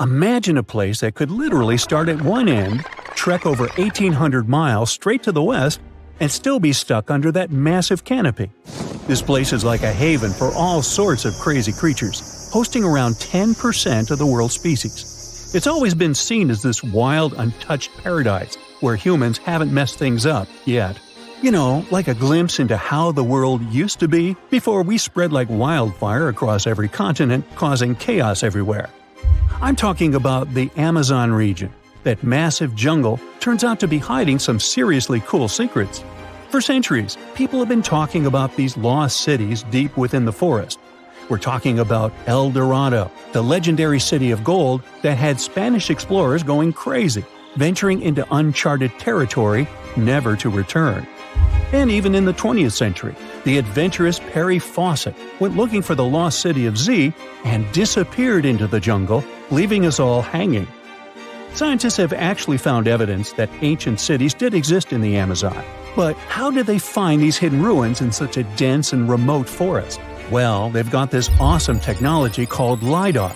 Imagine a place that could literally start at one end, trek over 1,800 miles straight to the west, and still be stuck under that massive canopy. This place is like a haven for all sorts of crazy creatures, hosting around 10% of the world's species. It's always been seen as this wild, untouched paradise where humans haven't messed things up yet. You know, like a glimpse into how the world used to be before we spread like wildfire across every continent, causing chaos everywhere. I'm talking about the Amazon region. That massive jungle turns out to be hiding some seriously cool secrets. For centuries, people have been talking about these lost cities deep within the forest. We're talking about El Dorado, the legendary city of gold that had Spanish explorers going crazy, venturing into uncharted territory, never to return. And even in the 20th century, the adventurous Perry Fawcett went looking for the lost city of Z and disappeared into the jungle, leaving us all hanging. Scientists have actually found evidence that ancient cities did exist in the Amazon. But how did they find these hidden ruins in such a dense and remote forest? Well, they've got this awesome technology called LiDAR.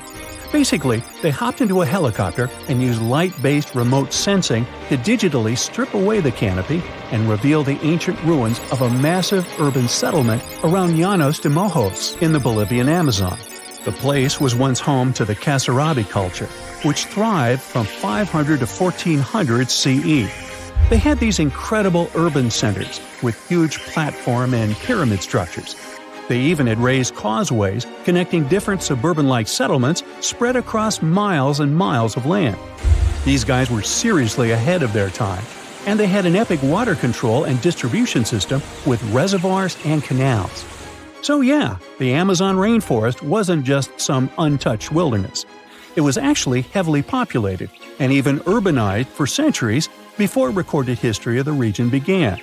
Basically, they hopped into a helicopter and used light-based remote sensing to digitally strip away the canopy and reveal the ancient ruins of a massive urban settlement around Llanos de Mojos in the Bolivian Amazon. The place was once home to the Kasarabi culture, which thrived from 500 to 1400 CE. They had these incredible urban centers with huge platform and pyramid structures. They even had raised causeways connecting different suburban-like settlements spread across miles and miles of land. These guys were seriously ahead of their time, and they had an epic water control and distribution system with reservoirs and canals. So yeah, the Amazon rainforest wasn't just some untouched wilderness. It was actually heavily populated and even urbanized for centuries before recorded history of the region began.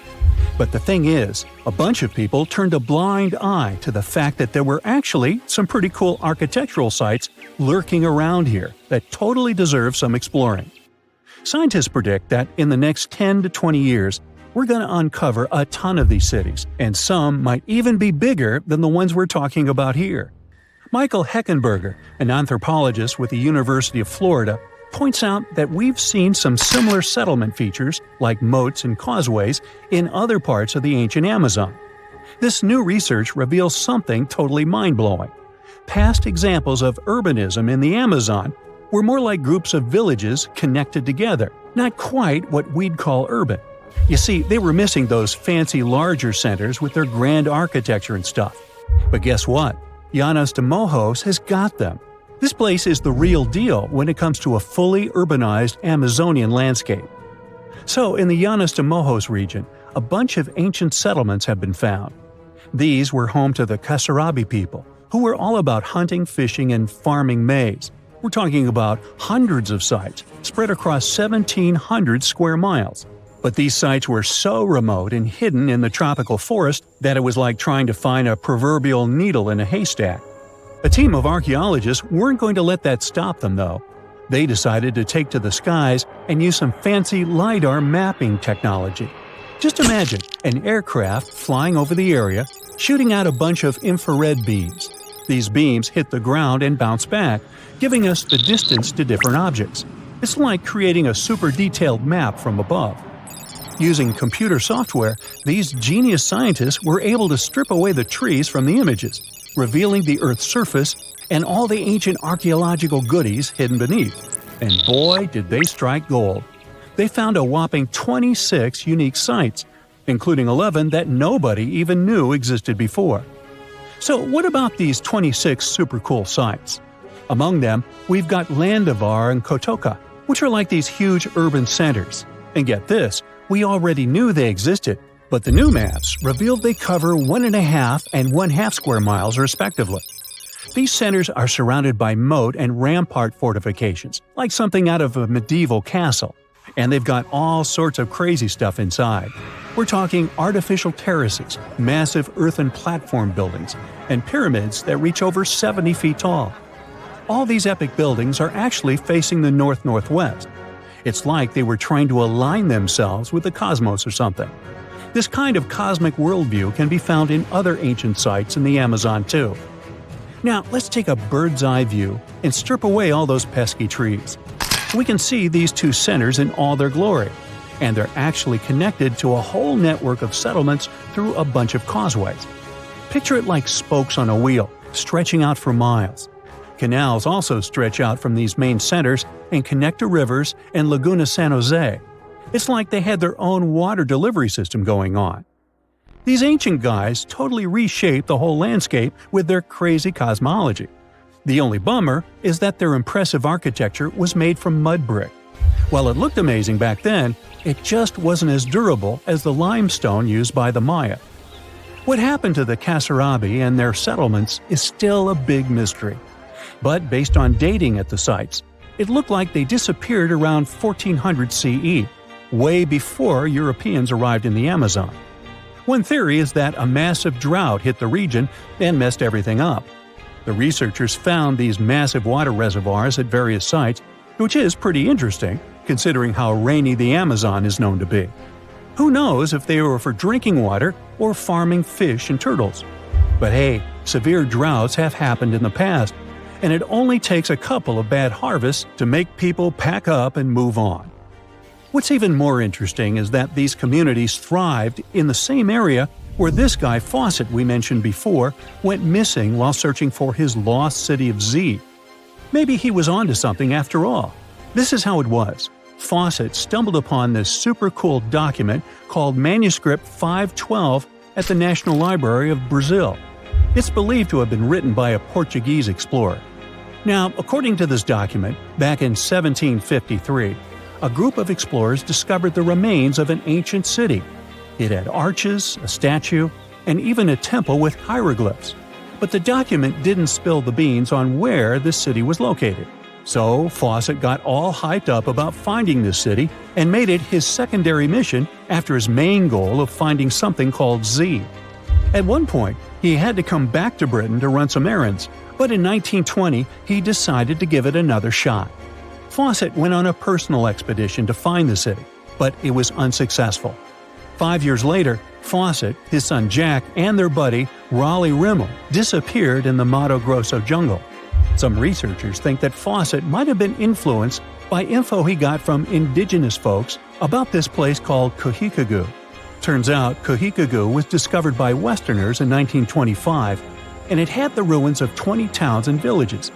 But the thing is, a bunch of people turned a blind eye to the fact that there were actually some pretty cool architectural sites lurking around here that totally deserve some exploring. Scientists predict that in the next 10 to 20 years, we're going to uncover a ton of these cities, and some might even be bigger than the ones we're talking about here. Michael Heckenberger, an anthropologist with the University of Florida, points out that we've seen some similar settlement features, like moats and causeways, in other parts of the ancient Amazon. This new research reveals something totally mind-blowing. Past examples of urbanism in the Amazon were more like groups of villages connected together, not quite what we'd call urban. You see, they were missing those fancy larger centers with their grand architecture and stuff. But guess what? Llanos de Mojos has got them. This place is the real deal when it comes to a fully urbanized Amazonian landscape. So, in the Llanos de Mojos region, a bunch of ancient settlements have been found. These were home to the Kasarabi people, who were all about hunting, fishing, and farming maize. We're talking about hundreds of sites, spread across 1,700 square miles. But these sites were so remote and hidden in the tropical forest that it was like trying to find a proverbial needle in a haystack. A team of archaeologists weren't going to let that stop them, though. They decided to take to the skies and use some fancy LiDAR mapping technology. Just imagine an aircraft flying over the area, shooting out a bunch of infrared beams. These beams hit the ground and bounce back, giving us the distance to different objects. It's like creating a super detailed map from above. Using computer software, these genius scientists were able to strip away the trees from the images, revealing the Earth's surface and all the ancient archaeological goodies hidden beneath. And boy, did they strike gold. They found a whopping 26 unique sites, including 11 that nobody even knew existed before. So what about these 26 super cool sites? Among them, we've got Landivar and Kotoka, which are like these huge urban centers. And get this, we already knew they existed, but the new maps revealed they cover 1.5 and 1/2 square miles respectively. These centers are surrounded by moat and rampart fortifications, like something out of a medieval castle. And they've got all sorts of crazy stuff inside. We're talking artificial terraces, massive earthen platform buildings, and pyramids that reach over 70 feet tall. All these epic buildings are actually facing the north-northwest. It's like they were trying to align themselves with the cosmos or something. This kind of cosmic worldview can be found in other ancient sites in the Amazon too. Now let's take a bird's eye view and strip away all those pesky trees. We can see these two centers in all their glory, and they're actually connected to a whole network of settlements through a bunch of causeways. Picture it like spokes on a wheel, stretching out for miles. Canals also stretch out from these main centers and connect to rivers and Laguna San Jose. It's like they had their own water delivery system going on. These ancient guys totally reshaped the whole landscape with their crazy cosmology. The only bummer is that their impressive architecture was made from mud brick. While it looked amazing back then, it just wasn't as durable as the limestone used by the Maya. What happened to the Kasarabi and their settlements is still a big mystery. But based on dating at the sites, it looked like they disappeared around 1400 CE, way before Europeans arrived in the Amazon. One theory is that a massive drought hit the region and messed everything up. The researchers found these massive water reservoirs at various sites, which is pretty interesting, considering how rainy the Amazon is known to be. Who knows if they were for drinking water or farming fish and turtles? But hey, severe droughts have happened in the past, and it only takes a couple of bad harvests to make people pack up and move on. What's even more interesting is that these communities thrived in the same area where this guy Fawcett we mentioned before went missing while searching for his lost city of Z. Maybe he was onto something after all. This is how it was. Fawcett stumbled upon this super cool document called Manuscript 512 at the National Library of Brazil. It's believed to have been written by a Portuguese explorer. Now, according to this document, back in 1753, a group of explorers discovered the remains of an ancient city. It had arches, a statue, and even a temple with hieroglyphs. But the document didn't spill the beans on where this city was located. So Fawcett got all hyped up about finding this city and made it his secondary mission after his main goal of finding something called Z. At one point, he had to come back to Britain to run some errands, but in 1920 he decided to give it another shot. Fawcett went on a personal expedition to find the city, but it was unsuccessful. 5 years later, Fawcett, his son Jack, and their buddy Raleigh Rimmel disappeared in the Mato Grosso jungle. Some researchers think that Fawcett might have been influenced by info he got from indigenous folks about this place called Cujicagú. Turns out Cujicagú was discovered by Westerners in 1925, and it had the ruins of 20 towns and villages.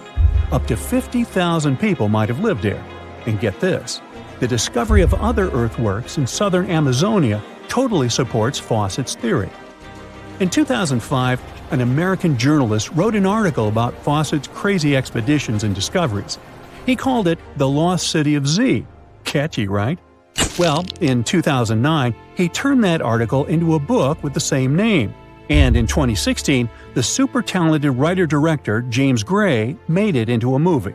Up to 50,000 people might have lived there. And get this, the discovery of other earthworks in southern Amazonia totally supports Fawcett's theory. In 2005, an American journalist wrote an article about Fawcett's crazy expeditions and discoveries. He called it The Lost City of Z. Catchy, right? Well, in 2009, he turned that article into a book with the same name. And in 2016, the super talented writer-director James Gray made it into a movie.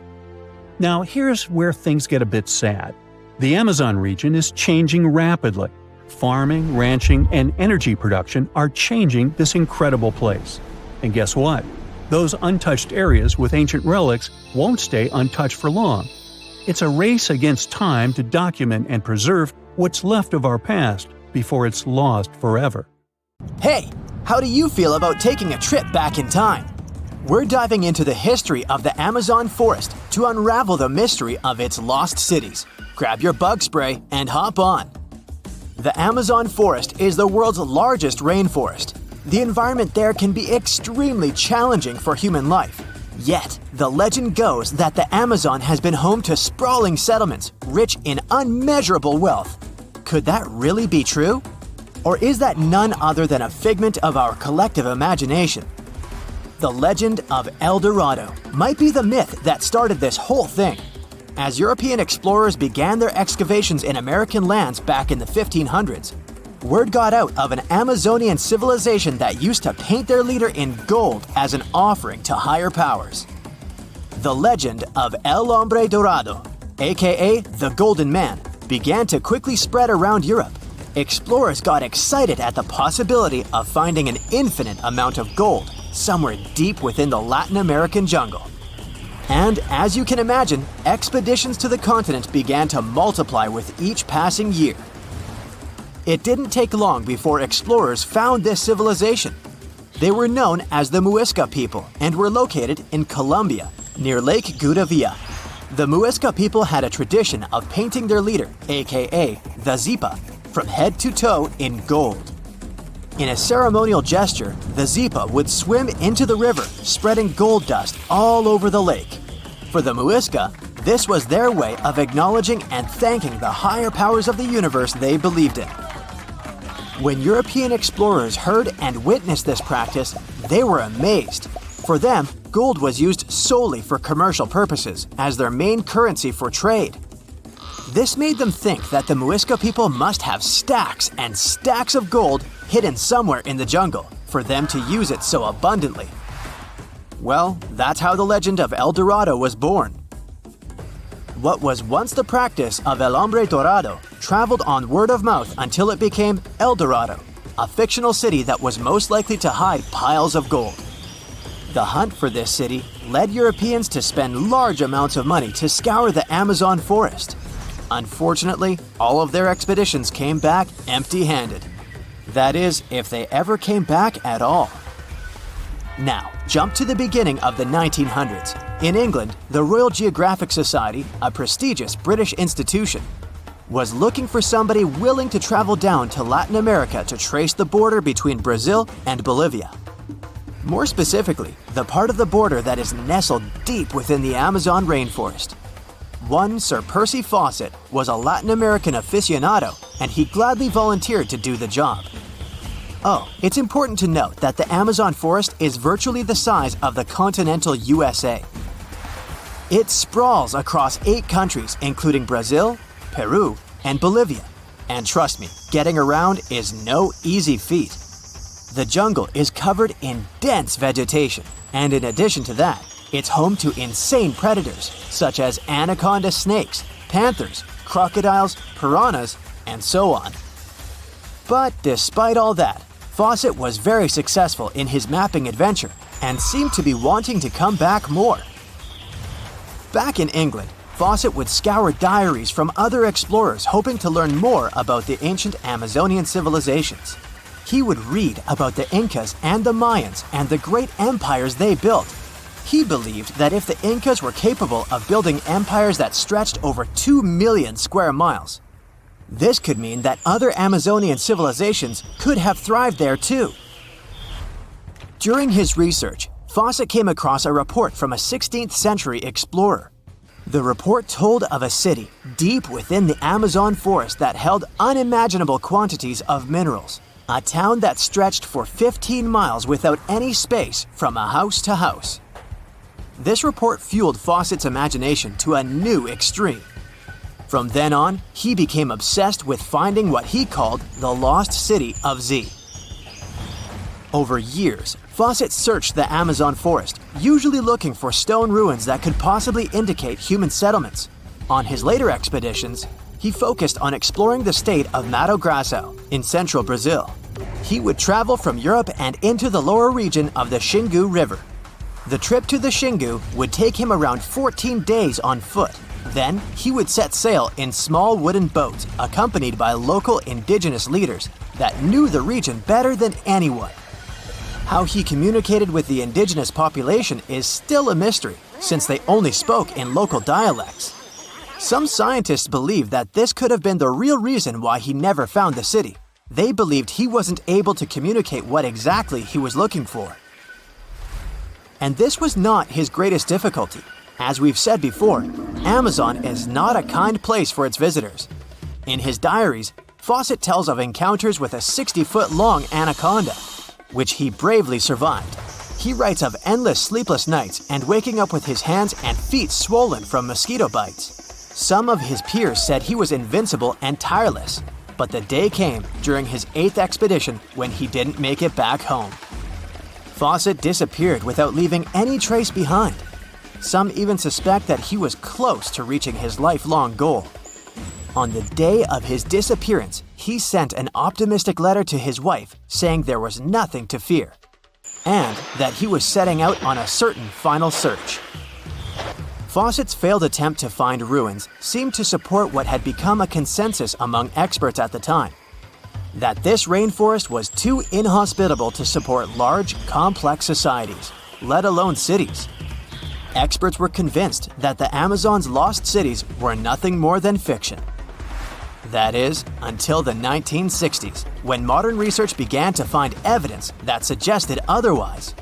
Now, here's where things get a bit sad. The Amazon region is changing rapidly. Farming, ranching, and energy production are changing this incredible place. And guess what? Those untouched areas with ancient relics won't stay untouched for long. It's a race against time to document and preserve what's left of our past before it's lost forever. Hey, how do you feel about taking a trip back in time? We're diving into the history of the Amazon forest to unravel the mystery of its lost cities. Grab your bug spray and hop on. The Amazon forest is the world's largest rainforest. The environment there can be extremely challenging for human life. Yet, the legend goes that the Amazon has been home to sprawling settlements, rich in unmeasurable wealth. Could that really be true? Or is that none other than a figment of our collective imagination? The legend of El Dorado might be the myth that started this whole thing. As European explorers began their excavations in American lands back in the 1500s, word got out of an Amazonian civilization that used to paint their leader in gold as an offering to higher powers. The legend of El Hombre Dorado, aka the Golden Man, began to quickly spread around Europe. Explorers got excited at the possibility of finding an infinite amount of gold somewhere deep within the Latin American jungle. And as you can imagine, expeditions to the continent began to multiply with each passing year. It didn't take long before explorers found this civilization. They were known as the Muisca people and were located in Colombia, near Lake Gudavia. The Muisca people had a tradition of painting their leader, aka the Zipa, from head to toe in gold. In a ceremonial gesture, the Zipa would swim into the river, spreading gold dust all over the lake. For the Muisca, this was their way of acknowledging and thanking the higher powers of the universe they believed in. When European explorers heard and witnessed this practice, they were amazed. For them, gold was used solely for commercial purposes as their main currency for trade. This made them think that the Muisca people must have stacks and stacks of gold hidden somewhere in the jungle for them to use it so abundantly. Well, that's how the legend of El Dorado was born. What was once the practice of El Hombre Dorado traveled on word of mouth until it became El Dorado, a fictional city that was most likely to hide piles of gold. The hunt for this city led Europeans to spend large amounts of money to scour the Amazon forest. Unfortunately, all of their expeditions came back empty-handed. That is, if they ever came back at all. Now, jump to the beginning of the 1900s. In England, the Royal Geographic Society, a prestigious British institution, was looking for somebody willing to travel down to Latin America to trace the border between Brazil and Bolivia. More specifically, the part of the border that is nestled deep within the Amazon rainforest. One Sir Percy Fawcett was a Latin American aficionado, and he gladly volunteered to do the job. Oh, it's important to note that the Amazon forest is virtually the size of the continental USA. It sprawls across 8 countries, including Brazil, Peru, and Bolivia. And trust me, getting around is no easy feat. The jungle is covered in dense vegetation, and in addition to that, it's home to insane predators such as anaconda snakes, panthers, crocodiles, piranhas, and so on. But despite all that, Fawcett was very successful in his mapping adventure and seemed to be wanting to come back more. Back in England, Fawcett would scour diaries from other explorers hoping to learn more about the ancient Amazonian civilizations. He would read about the Incas and the Mayans and the great empires they built. He believed that if the Incas were capable of building empires that stretched over 2 million square miles, this could mean that other Amazonian civilizations could have thrived there too. During his research, Fawcett came across a report from a 16th century explorer. The report told of a city deep within the Amazon forest that held unimaginable quantities of minerals. A town that stretched for 15 miles without any space from a house to house. This report fueled Fawcett's imagination to a new extreme. From then on, he became obsessed with finding what he called the lost city of Z. Over years, Fawcett searched the Amazon forest, usually looking for stone ruins that could possibly indicate human settlements. On his later expeditions, he focused on exploring the state of Mato Grosso in central Brazil. He would travel from Europe and into the lower region of the Xingu River. The trip to the Xingu would take him around 14 days on foot. Then, he would set sail in small wooden boats accompanied by local indigenous leaders that knew the region better than anyone. How he communicated with the indigenous population is still a mystery, since they only spoke in local dialects. Some scientists believe that this could have been the real reason why he never found the city. They believed he wasn't able to communicate what exactly he was looking for. And this was not his greatest difficulty. As we've said before, Amazon is not a kind place for its visitors. In his diaries, Fawcett tells of encounters with a 60-foot-long anaconda, which he bravely survived. He writes of endless sleepless nights and waking up with his hands and feet swollen from mosquito bites. Some of his peers said he was invincible and tireless, but the day came during his 8th expedition when he didn't make it back home. Fawcett disappeared without leaving any trace behind. Some even suspect that he was close to reaching his lifelong goal. On the day of his disappearance, he sent an optimistic letter to his wife saying there was nothing to fear, and that he was setting out on a certain final search. Fawcett's failed attempt to find ruins seemed to support what had become a consensus among experts at the time. that this rainforest was too inhospitable to support large, complex societies, let alone cities. Experts were convinced that the Amazon's lost cities were nothing more than fiction. That is, until the 1960s, when modern research began to find evidence that suggested otherwise.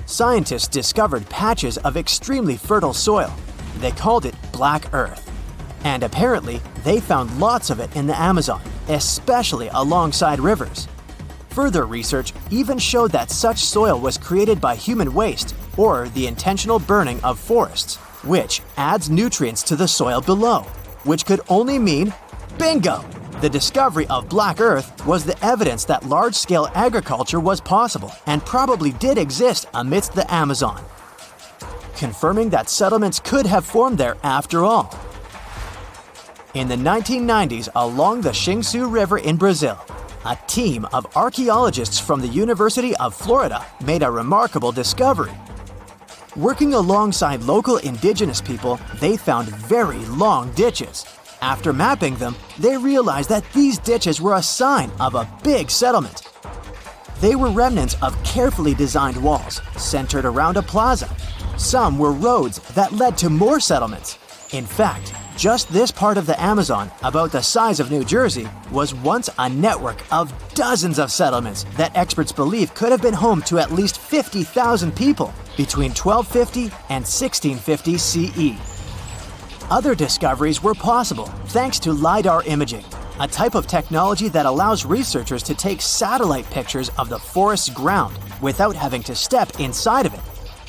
Scientists discovered patches of extremely fertile soil. They called it Black Earth. And apparently, they found lots of it in the Amazon, especially alongside rivers. Further research even showed that such soil was created by human waste or the intentional burning of forests, which adds nutrients to the soil below, which could only mean bingo! The discovery of Black Earth was the evidence that large-scale agriculture was possible and probably did exist amidst the Amazon, confirming that settlements could have formed there after all. In the 1990s, along the Xingu River in Brazil, a team of archaeologists from the University of Florida made a remarkable discovery. Working alongside local indigenous people, they found very long ditches. After mapping them, they realized that these ditches were a sign of a big settlement. They were remnants of carefully designed walls centered around a plaza. Some were roads that led to more settlements. In fact, just this part of the Amazon, about the size of New Jersey, was once a network of dozens of settlements that experts believe could have been home to at least 50,000 people between 1250 and 1650 CE. Other discoveries were possible thanks to LiDAR imaging, a type of technology that allows researchers to take satellite pictures of the forest's ground without having to step inside of it.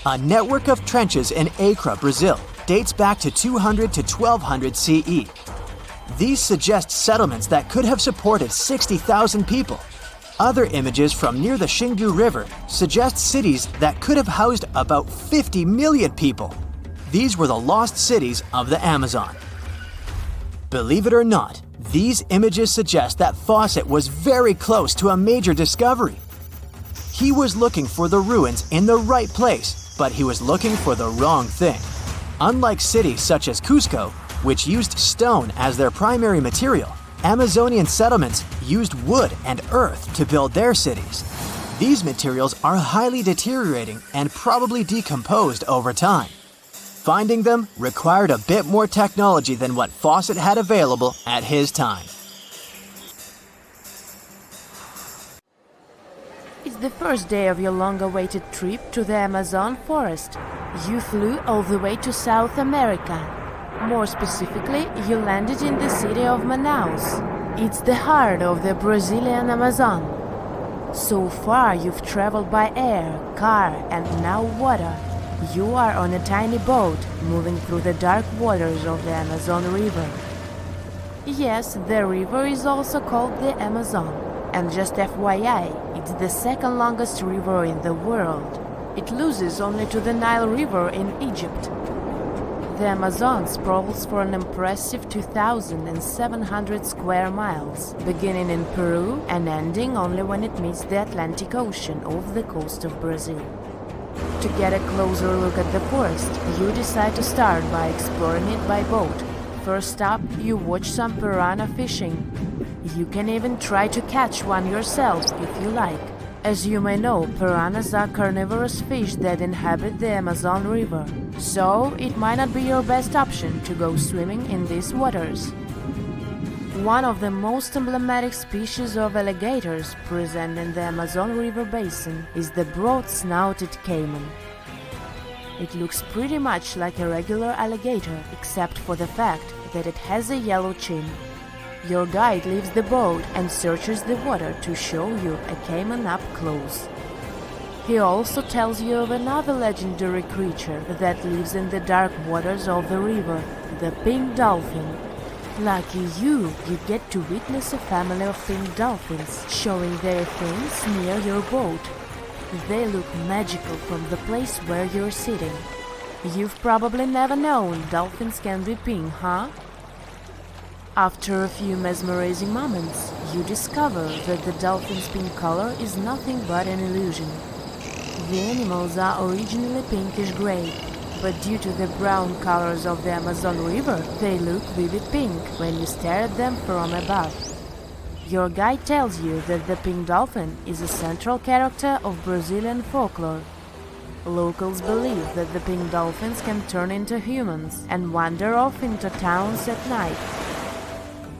A network of trenches in Acre, Brazil, dates back to 200 to 1200 CE. These suggest settlements that could have supported 60,000 people. Other images from near the Xingu River suggest cities that could have housed about 50 million people. These were the lost cities of the Amazon. Believe it or not, these images suggest that Fawcett was very close to a major discovery. He was looking for the ruins in the right place, but he was looking for the wrong thing. Unlike cities such as Cusco, which used stone as their primary material, Amazonian settlements used wood and earth to build their cities. These materials are highly deteriorating and probably decomposed over time. Finding them required a bit more technology than what Fawcett had available at his time. It's the first day of your long-awaited trip to the Amazon forest. You flew all the way to South America. More specifically, you landed in the city of Manaus. It's the heart of the Brazilian Amazon. So far, you've traveled by air, car, and now water. You are on a tiny boat, moving through the dark waters of the Amazon River. Yes, the river is also called the Amazon. And just FYI, it's the second longest river in the world. It loses only to the Nile River in Egypt. The Amazon sprawls for an impressive 2,700 square miles, beginning in Peru and ending only when it meets the Atlantic Ocean off the coast of Brazil. To get a closer look at the forest, you decide to start by exploring it by boat. First up, you watch some piranha fishing. You can even try to catch one yourself if you like. As you may know, piranhas are carnivorous fish that inhabit the Amazon River, so it might not be your best option to go swimming in these waters. One of the most emblematic species of alligators present in the Amazon River basin is the broad-snouted caiman. It looks pretty much like a regular alligator, except for the fact that it has a yellow chin. Your guide leaves the boat and searches the water to show you a caiman up close. He also tells you of another legendary creature that lives in the dark waters of the river, the pink dolphin. Lucky you get to witness a family of pink dolphins showing their fins near your boat. They look magical from the place where you're sitting. You've probably never known dolphins can be pink, huh? After a few mesmerizing moments, you discover that the dolphin's pink color is nothing but an illusion. The animals are originally pinkish-gray, but due to the brown colors of the Amazon River, they look vivid pink when you stare at them from above. Your guide tells you that the pink dolphin is a central character of Brazilian folklore. Locals believe that the pink dolphins can turn into humans and wander off into towns at night.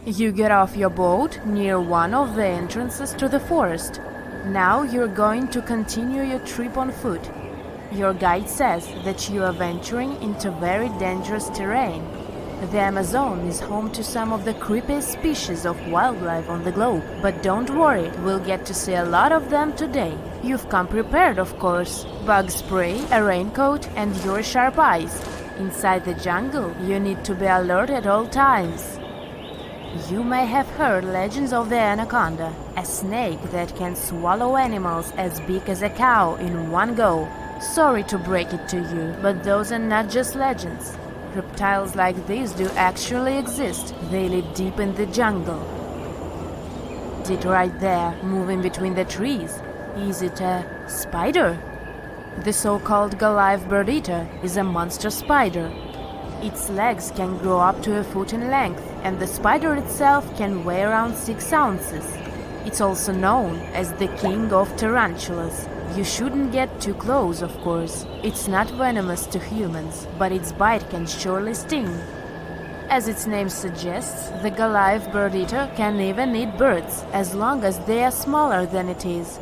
You get off your boat near one of the entrances to the forest. Now you're going to continue your trip on foot. Your guide says that you are venturing into very dangerous terrain. The Amazon is home to some of the creepiest species of wildlife on the globe, but don't worry, we'll get to see a lot of them today. You've come prepared, of course. Bug spray, a raincoat, and your sharp eyes. Inside the jungle, you need to be alert at all times. You may have heard legends of the anaconda, a snake that can swallow animals as big as a cow in one go. Sorry to break it to you, but those are not just legends. Reptiles like these do actually exist. They live deep in the jungle. Is it right there, moving between the trees? Is it a spider? The so-called Goliath bird-eater is a monster spider. Its legs can grow up to a foot in length, and the spider itself can weigh around 6 ounces. It's also known as the king of tarantulas. You shouldn't get too close, of course. It's not venomous to humans, but its bite can surely sting. As its name suggests, the Goliath bird-eater can even eat birds, as long as they are smaller than it is.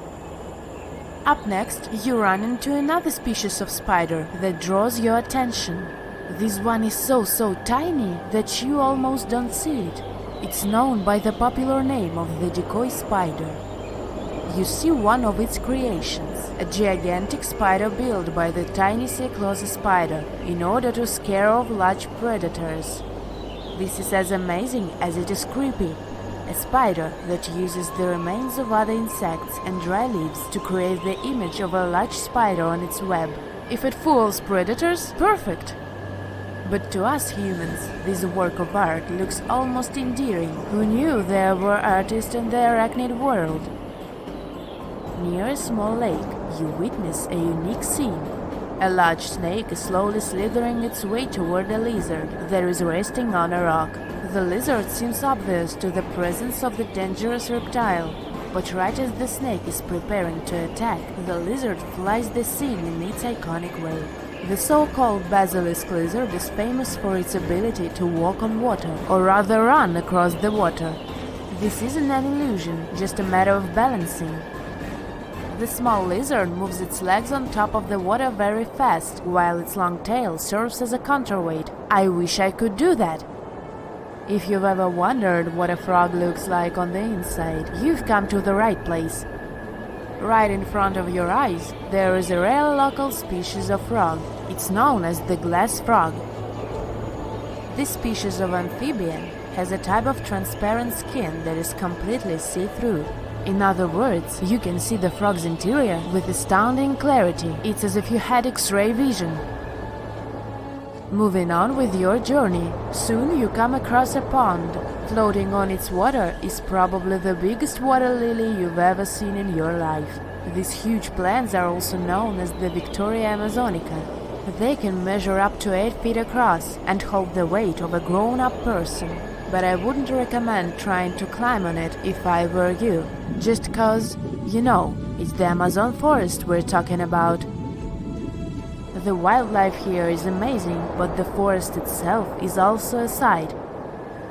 Up next, you run into another species of spider that draws your attention. This one is so tiny that you almost don't see it. It's known by the popular name of the decoy spider. You see one of its creations, a gigantic spider built by the tiny Cyclosa spider in order to scare off large predators. This is as amazing as it is creepy. A spider that uses the remains of other insects and dry leaves to create the image of a large spider on its web. If it fools predators, perfect! But to us humans, this work of art looks almost endearing. Who knew there were artists in the arachnid world? Near a small lake, you witness a unique scene. A large snake is slowly slithering its way toward a lizard that is resting on a rock. The lizard seems obvious to the presence of the dangerous reptile, but right as the snake is preparing to attack, the lizard flies the scene in its iconic way. The so-called basilisk lizard is famous for its ability to walk on water, or rather run across the water. This isn't an illusion, just a matter of balancing. The small lizard moves its legs on top of the water very fast, while its long tail serves as a counterweight. I wish I could do that. If you've ever wondered what a frog looks like on the inside, you've come to the right place. Right in front of your eyes, there is a rare local species of frog. It's known as the glass frog. This species of amphibian has a type of transparent skin that is completely see-through. In other words, you can see the frog's interior with astounding clarity. It's as if you had X-ray vision. Moving on with your journey, soon you come across a pond. Floating on its water is probably the biggest water lily you've ever seen in your life. These huge plants are also known as the Victoria Amazonica. They can measure up to 8 feet across and hold the weight of a grown-up person. But I wouldn't recommend trying to climb on it if I were you. Just cause, you know, it's the Amazon forest we're talking about. The wildlife here is amazing, but the forest itself is also a sight.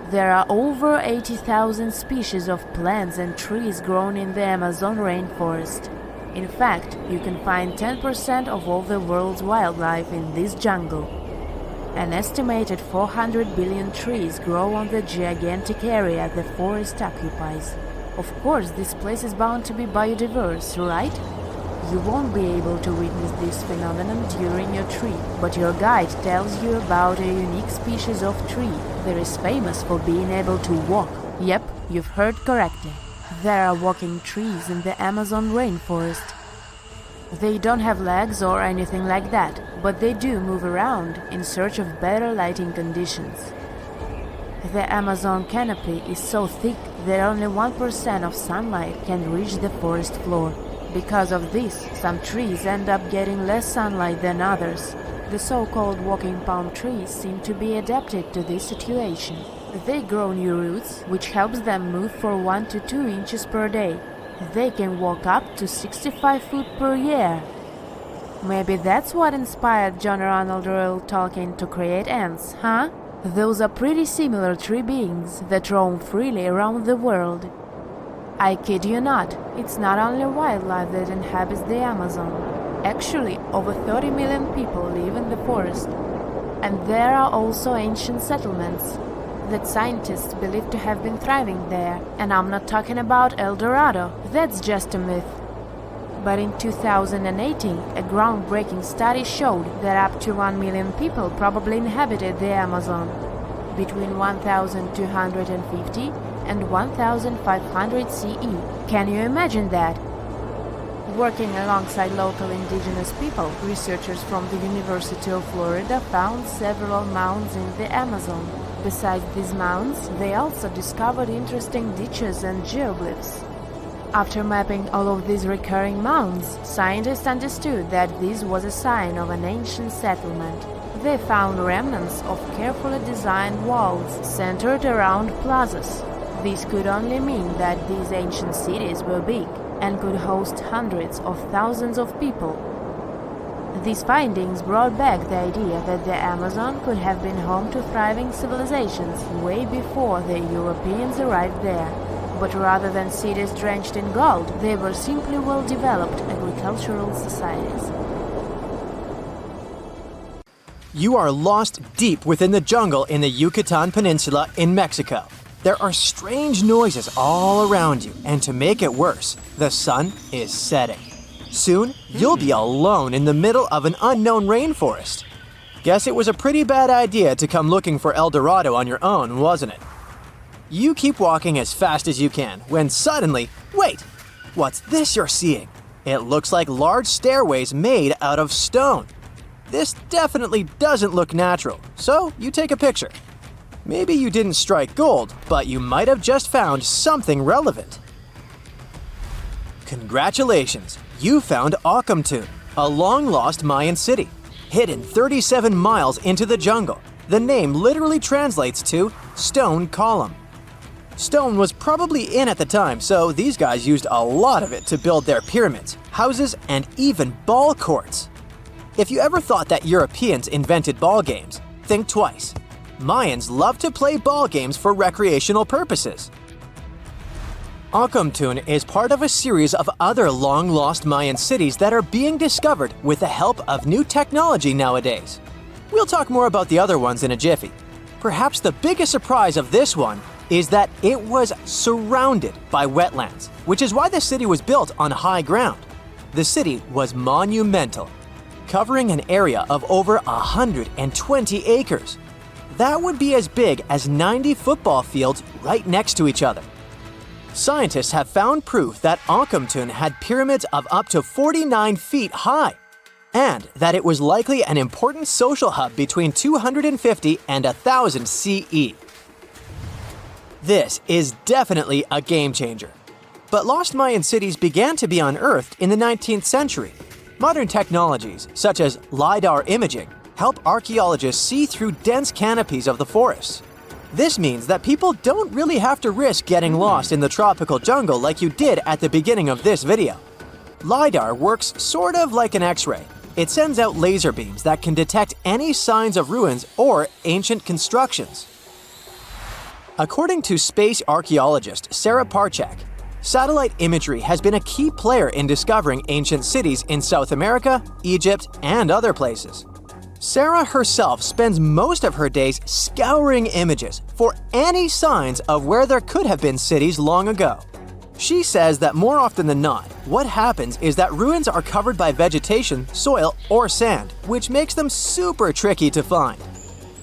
There are over 80,000 species of plants and trees grown in the Amazon rainforest. In fact, you can find 10% of all the world's wildlife in this jungle. An estimated 400 billion trees grow on the gigantic area the forest occupies. Of course, this place is bound to be biodiverse, right? You won't be able to witness this phenomenon during your trip, but your guide tells you about a unique species of tree that is famous for being able to walk. Yep, you've heard correctly. There are walking trees in the Amazon rainforest. They don't have legs or anything like that, but they do move around in search of better lighting conditions. The Amazon canopy is so thick that only 1% of sunlight can reach the forest floor. Because of this, some trees end up getting less sunlight than others. The so-called walking palm trees seem to be adapted to this situation. They grow new roots, which helps them move for 1 to 2 inches per day. They can walk up to 65 feet per year. Maybe that's what inspired John Ronald Reuel Tolkien to create ants, huh? Those are pretty similar tree beings that roam freely around the world. I kid you not, it's not only wildlife that inhabits the Amazon. Actually, over 30 million people live in the forest. And there are also ancient settlements that scientists believe to have been thriving there. And I'm not talking about El Dorado, that's just a myth. But in 2018, a groundbreaking study showed that up to 1 million people probably inhabited the Amazon, between 1,250 and 1,500 CE. Can you imagine that? Working alongside local indigenous people, researchers from the University of Florida found several mounds in the Amazon. Besides these mounds, they also discovered interesting ditches and geoglyphs. After mapping all of these recurring mounds, scientists understood that this was a sign of an ancient settlement. They found remnants of carefully designed walls centered around plazas. This could only mean that these ancient cities were big and could host hundreds of thousands of people. These findings brought back the idea that the Amazon could have been home to thriving civilizations way before the Europeans arrived there. But rather than cities drenched in gold, they were simply well-developed agricultural societies. You are lost deep within the jungle in the Yucatan Peninsula in Mexico. There are strange noises all around you, and to make it worse, the sun is setting. Soon, you'll be alone in the middle of an unknown rainforest. Guess it was a pretty bad idea to come looking for El Dorado on your own, wasn't it? You keep walking as fast as you can, when suddenly, wait! What's this you're seeing? It looks like large stairways made out of stone. This definitely doesn't look natural, so you take a picture. Maybe you didn't strike gold, but you might have just found something relevant. Congratulations! You found Ocumtun, a long-lost Mayan city, hidden 37 miles into the jungle. The name literally translates to stone column. Stone was probably in at the time, so these guys used a lot of it to build their pyramids, houses, and even ball courts. If you ever thought that Europeans invented ball games, think twice. Mayans loved to play ball games for recreational purposes. Ocumtun is part of a series of other long-lost Mayan cities that are being discovered with the help of new technology nowadays. We'll talk more about the other ones in a jiffy. Perhaps the biggest surprise of this one is that it was surrounded by wetlands, which is why the city was built on high ground. The city was monumental, covering an area of over 120 acres. That would be as big as 90 football fields right next to each other. Scientists have found proof that Ocumtun had pyramids of up to 49 feet high, and that it was likely an important social hub between 250 and 1000 CE. This is definitely a game changer. But lost Mayan cities began to be unearthed in the 19th century. Modern technologies, such as LiDAR imaging, help archaeologists see through dense canopies of the forests. This means that people don't really have to risk getting lost in the tropical jungle like you did at the beginning of this video. LiDAR works sort of like an X-ray. It sends out laser beams that can detect any signs of ruins or ancient constructions. According to space archaeologist Sarah Parchak, satellite imagery has been a key player in discovering ancient cities in South America, Egypt, and other places. Sarah herself spends most of her days scouring images for any signs of where there could have been cities long ago. She says that more often than not, what happens is that ruins are covered by vegetation, soil, or sand, which makes them super tricky to find.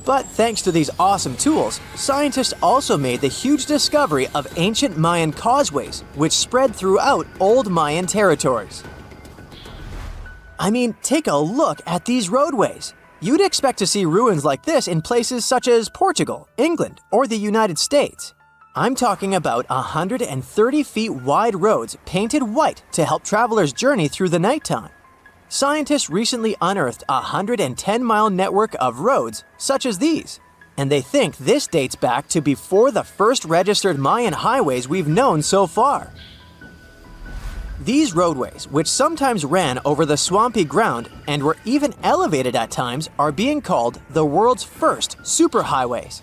But thanks to these awesome tools, scientists also made the huge discovery of ancient Mayan causeways, which spread throughout old Mayan territories. I mean, take a look at these roadways. You'd expect to see ruins like this in places such as Portugal, England, or the United States. I'm talking about 130 feet wide roads painted white to help travelers journey through the nighttime. Scientists recently unearthed a 110-mile network of roads such as these. and they think this dates back to before the first registered Mayan highways we've known so far. These roadways, which sometimes ran over the swampy ground and were even elevated at times, are being called the world's first superhighways.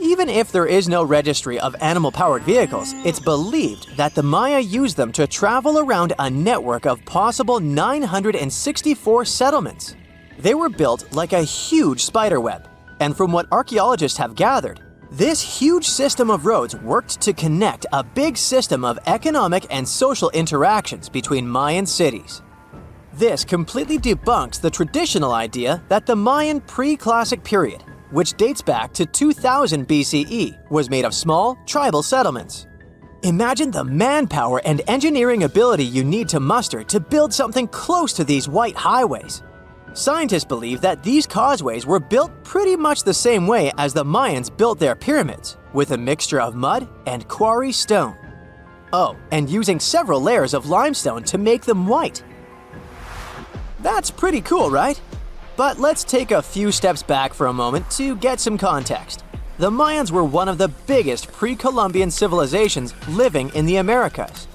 Even if there is no registry of animal-powered vehicles, it's believed that the Maya used them to travel around a network of possible 964 settlements. They were built like a huge spiderweb, and from what archaeologists have gathered, this huge system of roads worked to connect a big system of economic and social interactions between Mayan cities. This completely debunks the traditional idea that the Mayan pre-classic period, which dates back to 2000 BCE, was made of small, tribal settlements. Imagine the manpower and engineering ability you need to muster to build something close to these white highways. Scientists believe that these causeways were built pretty much the same way as the Mayans built their pyramids, with a mixture of mud and quarry stone. Oh, and using several layers of limestone to make them white. That's pretty cool, right? But let's take a few steps back for a moment to get some context. The Mayans were one of the biggest pre-Columbian civilizations living in the Americas.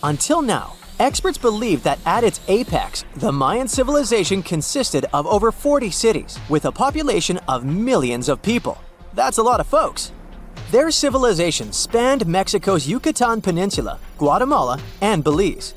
Until now, experts believe that at its apex, the Mayan civilization consisted of over 40 cities with a population of millions of people. That's a lot of folks. Their civilization spanned Mexico's Yucatan Peninsula, Guatemala, and Belize.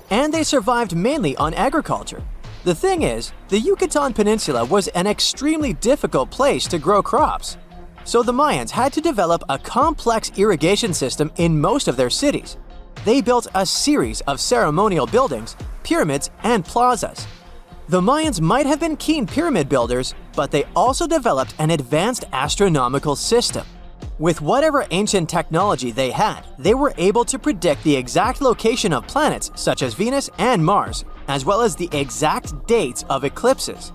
And they survived mainly on agriculture. The thing is, the Yucatan Peninsula was an extremely difficult place to grow crops. So the Mayans had to develop a complex irrigation system in most of their cities. They built a series of ceremonial buildings, pyramids, and plazas. The Mayans might have been keen pyramid builders, but they also developed an advanced astronomical system. With whatever ancient technology they had, they were able to predict the exact location of planets such as Venus and Mars, as well as the exact dates of eclipses.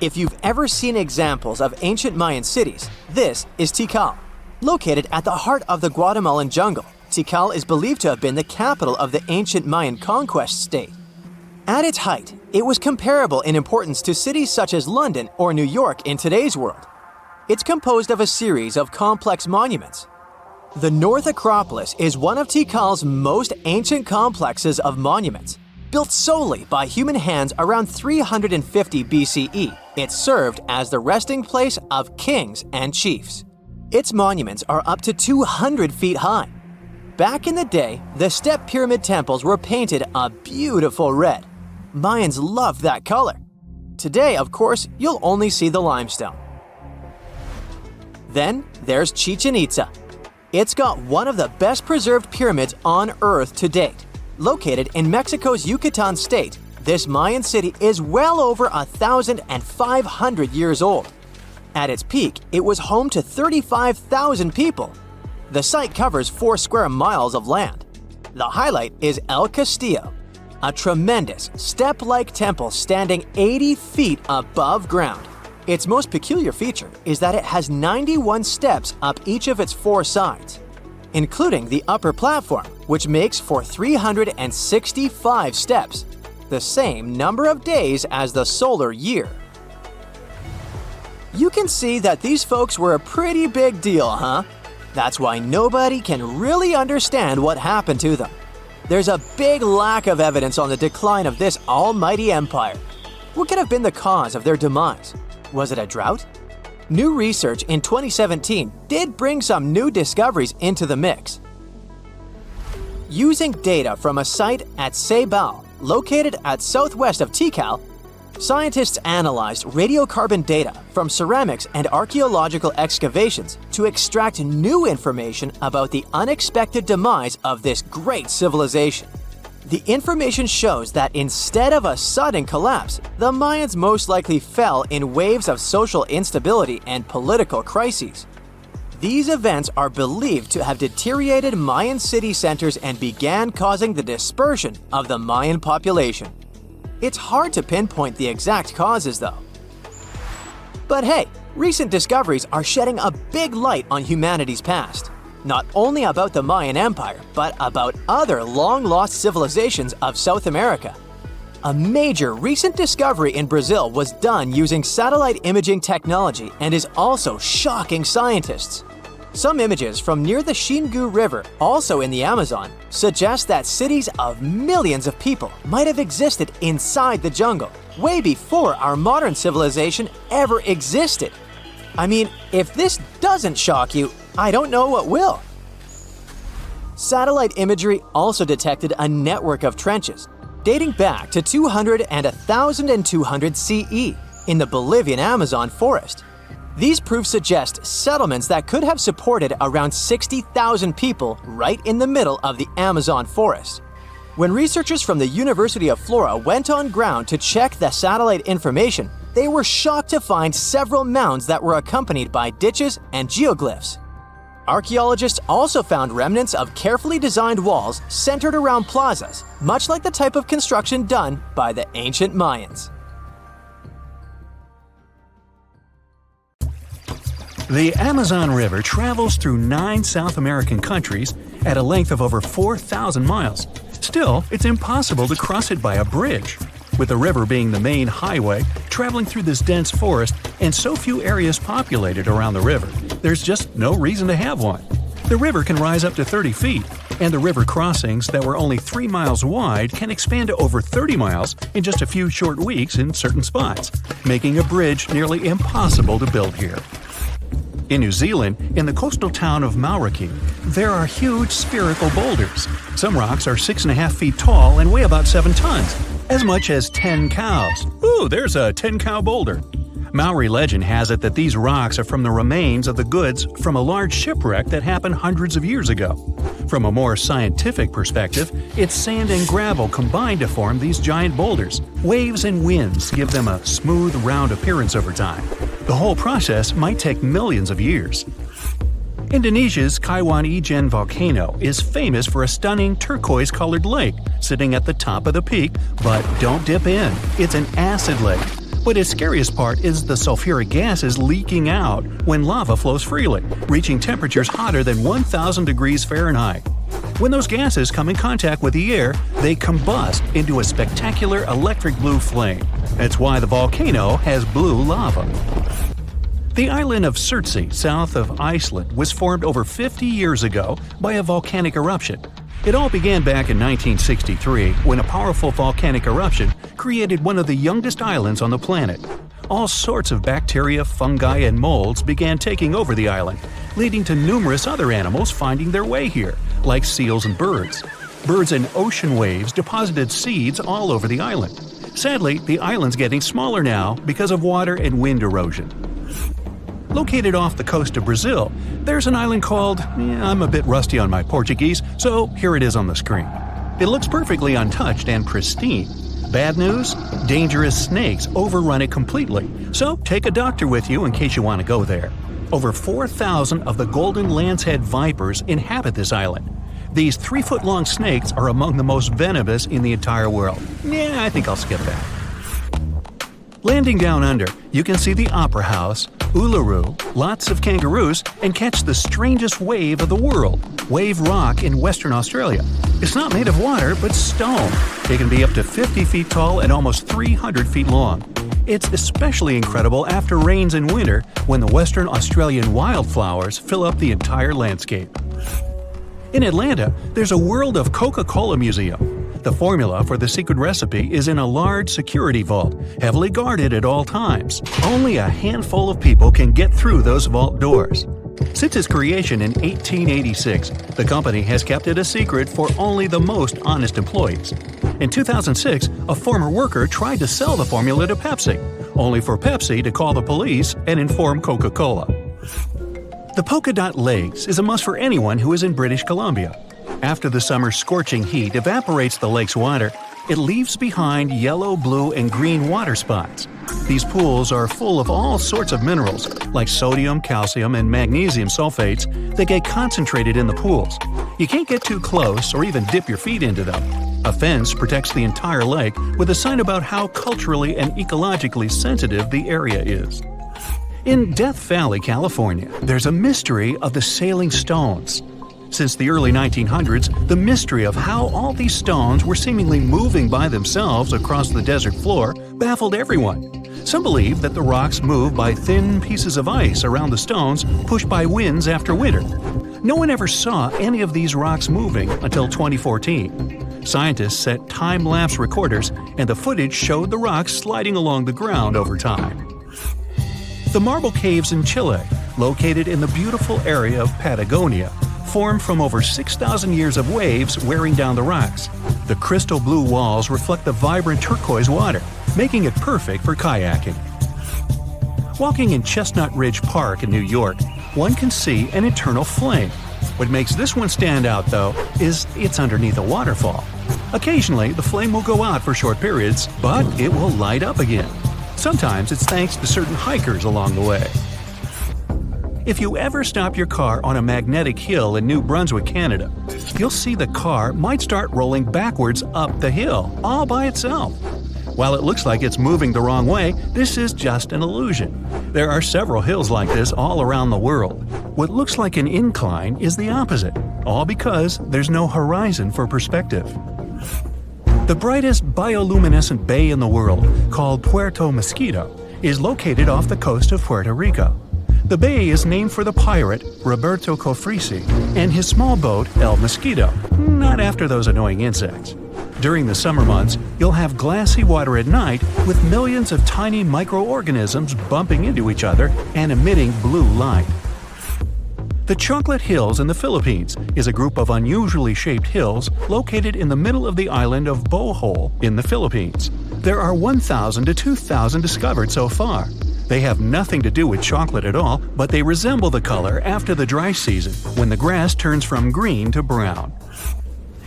If you've ever seen examples of ancient Mayan cities, this is Tikal. Located at the heart of the Guatemalan jungle, Tikal is believed to have been the capital of the ancient Mayan conquest state. At its height, it was comparable in importance to cities such as London or New York in today's world. It's composed of a series of complex monuments. The North Acropolis is one of Tikal's most ancient complexes of monuments. Built solely by human hands around 350 BCE, it served as the resting place of kings and chiefs. Its monuments are up to 200 feet high. Back in the day, the step pyramid temples were painted a beautiful red. Mayans loved that color. Today, of course, you'll only see the limestone. Then there's Chichen Itza. It's got one of the best preserved pyramids on Earth to date. Located in Mexico's Yucatan state, this Mayan city is well over 1,500 years old. At its peak, it was home to 35,000 people. The site covers 4 square miles of land. The highlight is El Castillo, a tremendous step-like temple standing 80 feet above ground. Its most peculiar feature is that it has 91 steps up each of its 4 sides, including the upper platform, which makes for 365 steps, the same number of days as the solar year. You can see that these folks were a pretty big deal, huh? That's why nobody can really understand what happened to them. There's a big lack of evidence on the decline of this almighty empire. What could have been the cause of their demise? Was it a drought? New research in 2017 did bring some new discoveries into the mix. Using data from a site at Ceibal, located at southwest of Tikal, scientists analyzed radiocarbon data from ceramics and archaeological excavations to extract new information about the unexpected demise of this great civilization. The information shows that instead of a sudden collapse, the Mayans most likely fell in waves of social instability and political crises. These events are believed to have deteriorated Mayan city centers and began causing the dispersion of the Mayan population. It's hard to pinpoint the exact causes, though. But hey, recent discoveries are shedding a big light on humanity's past. Not only about the Mayan Empire, but about other long-lost civilizations of South America. A major recent discovery in Brazil was done using satellite imaging technology and is also shocking scientists. Some images from near the Xingu River, also in the Amazon, suggest that cities of millions of people might have existed inside the jungle, way before our modern civilization ever existed. I mean, if this doesn't shock you, I don't know what will. Satellite imagery also detected a network of trenches dating back to 200 and 1200 CE in the Bolivian Amazon forest. These proofs suggest settlements that could have supported around 60,000 people right in the middle of the Amazon forest. When researchers from the University of Florida went on ground to check the satellite information, they were shocked to find several mounds that were accompanied by ditches and geoglyphs. Archaeologists also found remnants of carefully designed walls centered around plazas, much like the type of construction done by the ancient Mayans. The Amazon River travels through 9 South American countries at a length of over 4,000 miles. Still, it's impossible to cross it by a bridge. With the river being the main highway, traveling through this dense forest, and so few areas populated around the river, there's just no reason to have one. The river can rise up to 30 feet, and the river crossings that were only 3 miles wide can expand to over 30 miles in just a few short weeks in certain spots, making a bridge nearly impossible to build here. In New Zealand, in the coastal town of Mauriki, there are huge spherical boulders. Some rocks are 6.5 feet tall and weigh about 7 tons, as much as 10 cows. Ooh, there's a 10-cow boulder. Maori legend has it that these rocks are from the remains of the goods from a large shipwreck that happened hundreds of years ago. From a more scientific perspective, it's sand and gravel combined to form these giant boulders. Waves and winds give them a smooth, round appearance over time. The whole process might take millions of years. Indonesia's Kaiwan Ijen volcano is famous for a stunning turquoise-colored lake sitting at the top of the peak, but don't dip in. It's an acid lake. But its scariest part is the sulfuric gases leaking out when lava flows freely, reaching temperatures hotter than 1,000 degrees Fahrenheit. When those gases come in contact with the air, they combust into a spectacular electric blue flame. That's why the volcano has blue lava. The island of Surtsey, south of Iceland, was formed over 50 years ago by a volcanic eruption. It all began back in 1963 when a powerful volcanic eruption created one of the youngest islands on the planet. All sorts of bacteria, fungi, and molds began taking over the island, leading to numerous other animals finding their way here, like seals and birds. Birds and ocean waves deposited seeds all over the island. Sadly, the island's getting smaller now because of water and wind erosion. Located off the coast of Brazil, there's an island called… I'm a bit rusty on my Portuguese, so here it is on the screen. It looks perfectly untouched and pristine. Bad news? Dangerous snakes overrun it completely, so take a doctor with you in case you want to go there. Over 4,000 of the golden lancehead vipers inhabit this island. These 3-foot-long snakes are among the most venomous in the entire world. I think I'll skip that. Landing down under, you can see the Opera House, Uluru, lots of kangaroos, and catch the strangest wave of the world, Wave Rock in Western Australia. It's not made of water, but stone. It can be up to 50 feet tall and almost 300 feet long. It's especially incredible after rains in winter when the Western Australian wildflowers fill up the entire landscape. In Atlanta, there's a World of Coca-Cola museum. The formula for the secret recipe is in a large security vault, heavily guarded at all times. Only a handful of people can get through those vault doors. Since its creation in 1886, the company has kept it a secret for only the most honest employees. In 2006, a former worker tried to sell the formula to Pepsi, only for Pepsi to call the police and inform Coca-Cola. The Polka Dot Lakes is a must for anyone who is in British Columbia. After the summer's scorching heat evaporates the lake's water, it leaves behind yellow, blue, and green water spots. These pools are full of all sorts of minerals, like sodium, calcium, and magnesium sulfates that get concentrated in the pools. You can't get too close or even dip your feet into them. A fence protects the entire lake with a sign about how culturally and ecologically sensitive the area is. In Death Valley, California, there's a mystery of the sailing stones. Since the early 1900s, the mystery of how all these stones were seemingly moving by themselves across the desert floor baffled everyone. Some believe that the rocks move by thin pieces of ice around the stones pushed by winds after winter. No one ever saw any of these rocks moving until 2014. Scientists set time-lapse recorders, and the footage showed the rocks sliding along the ground over time. The marble caves in Chile, located in the beautiful area of Patagonia, formed from over 6,000 years of waves wearing down the rocks. The crystal blue walls reflect the vibrant turquoise water, making it perfect for kayaking. Walking in Chestnut Ridge Park in New York, one can see an eternal flame. What makes this one stand out, though, is it's underneath a waterfall. Occasionally, the flame will go out for short periods, but it will light up again. Sometimes it's thanks to certain hikers along the way. If you ever stop your car on a magnetic hill in New Brunswick, Canada, you'll see the car might start rolling backwards up the hill, all by itself. While it looks like it's moving the wrong way, this is just an illusion. There are several hills like this all around the world. What looks like an incline is the opposite, all because there's no horizon for perspective. The brightest bioluminescent bay in the world, called Puerto Mosquito, is located off the coast of Puerto Rico. The bay is named for the pirate Roberto Cofresi and his small boat El Mosquito, not after those annoying insects. During the summer months, you'll have glassy water at night with millions of tiny microorganisms bumping into each other and emitting blue light. The Chocolate Hills in the Philippines is a group of unusually shaped hills located in the middle of the island of Bohol in the Philippines. There are 1,000 to 2,000 discovered so far. They have nothing to do with chocolate at all, but they resemble the color after the dry season, when the grass turns from green to brown.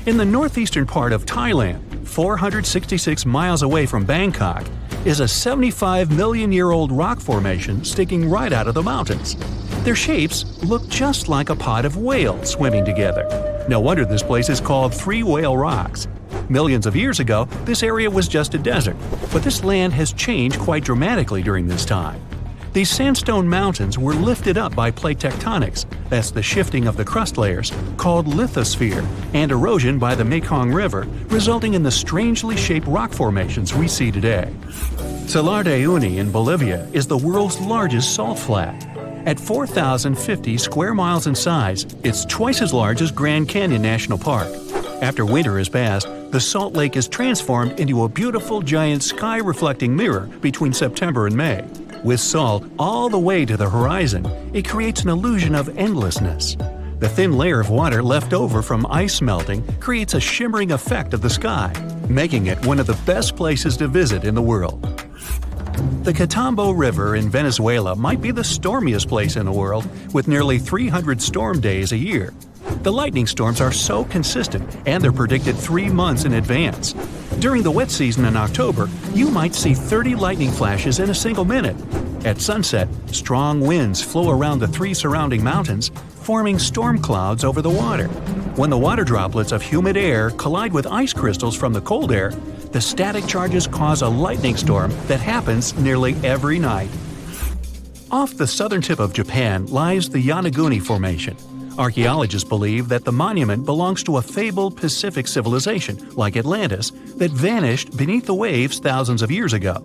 In the northeastern part of Thailand, 466 miles away from Bangkok, is a 75-million-year-old rock formation sticking right out of the mountains. Their shapes look just like a pod of whales swimming together. No wonder this place is called Three Whale Rocks. Millions of years ago, this area was just a desert, but this land has changed quite dramatically during this time. These sandstone mountains were lifted up by plate tectonics, that's the shifting of the crust layers, called lithosphere, and erosion by the Mekong River, resulting in the strangely shaped rock formations we see today. Salar de Uyuni in Bolivia is the world's largest salt flat. At 4,050 square miles in size, it's twice as large as Grand Canyon National Park. After winter has passed, the salt lake is transformed into a beautiful giant sky-reflecting mirror between September and May. With salt all the way to the horizon, it creates an illusion of endlessness. The thin layer of water left over from ice melting creates a shimmering effect of the sky, making it one of the best places to visit in the world. The Catambo River in Venezuela might be the stormiest place in the world, with nearly 300 storm days a year. The lightning storms are so consistent, and they're predicted 3 months in advance. During the wet season in October, you might see 30 lightning flashes in a single minute. At sunset, strong winds flow around the 3 surrounding mountains, forming storm clouds over the water. When the water droplets of humid air collide with ice crystals from the cold air, the static charges cause a lightning storm that happens nearly every night. Off the southern tip of Japan lies the Yonaguni Formation. Archaeologists believe that the monument belongs to a fabled Pacific civilization, like Atlantis, that vanished beneath the waves thousands of years ago.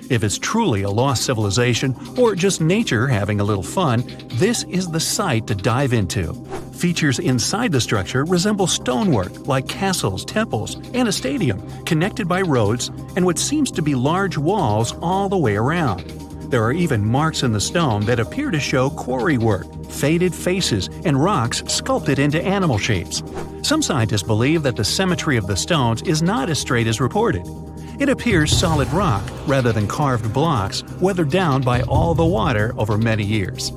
If it's truly a lost civilization, or just nature having a little fun, this is the site to dive into. Features inside the structure resemble stonework like castles, temples, and a stadium, connected by roads and what seems to be large walls all the way around. There are even marks in the stone that appear to show quarry work, faded faces, and rocks sculpted into animal shapes. Some scientists believe that the symmetry of the stones is not as straight as reported. It appears solid rock rather than carved blocks, weathered down by all the water over many years.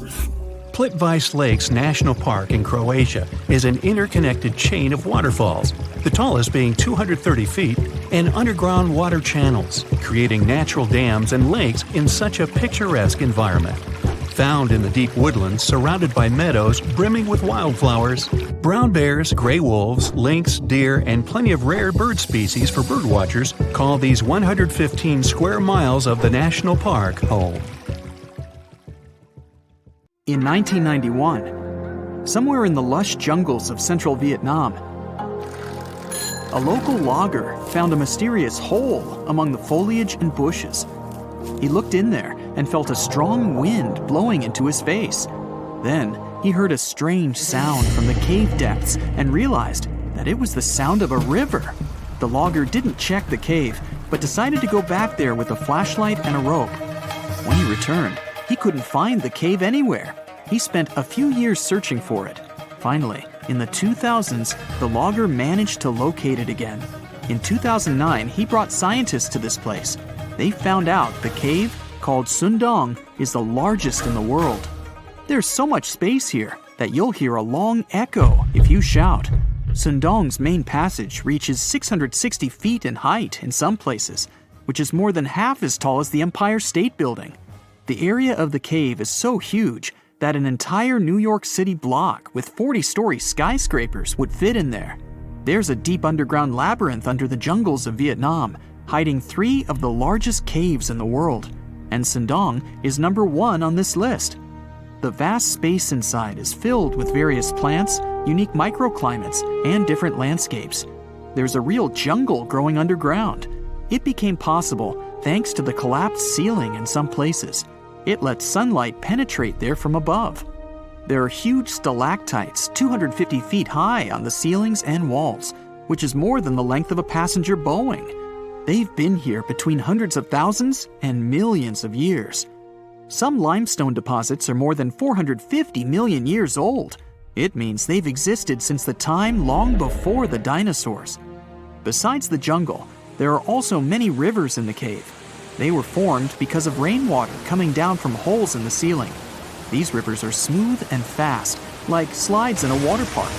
Plitvice Lakes National Park in Croatia is an interconnected chain of waterfalls, the tallest being 230 feet, and underground water channels, creating natural dams and lakes in such a picturesque environment. Found in the deep woodlands surrounded by meadows brimming with wildflowers, brown bears, gray wolves, lynx, deer, and plenty of rare bird species for birdwatchers call these 115 square miles of the national park home. In 1991, somewhere in the lush jungles of central Vietnam. A local logger found a mysterious hole among the foliage and bushes. He looked in there and felt a strong wind blowing into his face. Then he heard a strange sound from the cave depths and realized that it was the sound of a river. The logger didn't check the cave, but decided to go back there with a flashlight and a rope. When he returned, he couldn't find the cave anywhere. He spent a few years searching for it. Finally, in the 2000s, the logger managed to locate it again. In 2009, he brought scientists to this place. They found out the cave, called Sundong, is the largest in the world. There's so much space here that you'll hear a long echo if you shout. Sundong's main passage reaches 660 feet in height in some places, which is more than half as tall as the Empire State Building. The area of the cave is so huge that an entire New York City block with 40-story skyscrapers would fit in there. There's a deep underground labyrinth under the jungles of Vietnam, hiding 3 of the largest caves in the world, and Sundong is number 1 on this list. The vast space inside is filled with various plants, unique microclimates, and different landscapes. There's a real jungle growing underground. It became possible thanks to the collapsed ceiling in some places. It lets sunlight penetrate there from above. There are huge stalactites 250 feet high on the ceilings and walls, which is more than the length of a passenger Boeing. They've been here between hundreds of thousands and millions of years. Some limestone deposits are more than 450 million years old. It means they've existed since the time long before the dinosaurs. Besides the jungle, there are also many rivers in the cave. They were formed because of rainwater coming down from holes in the ceiling. These rivers are smooth and fast, like slides in a water park.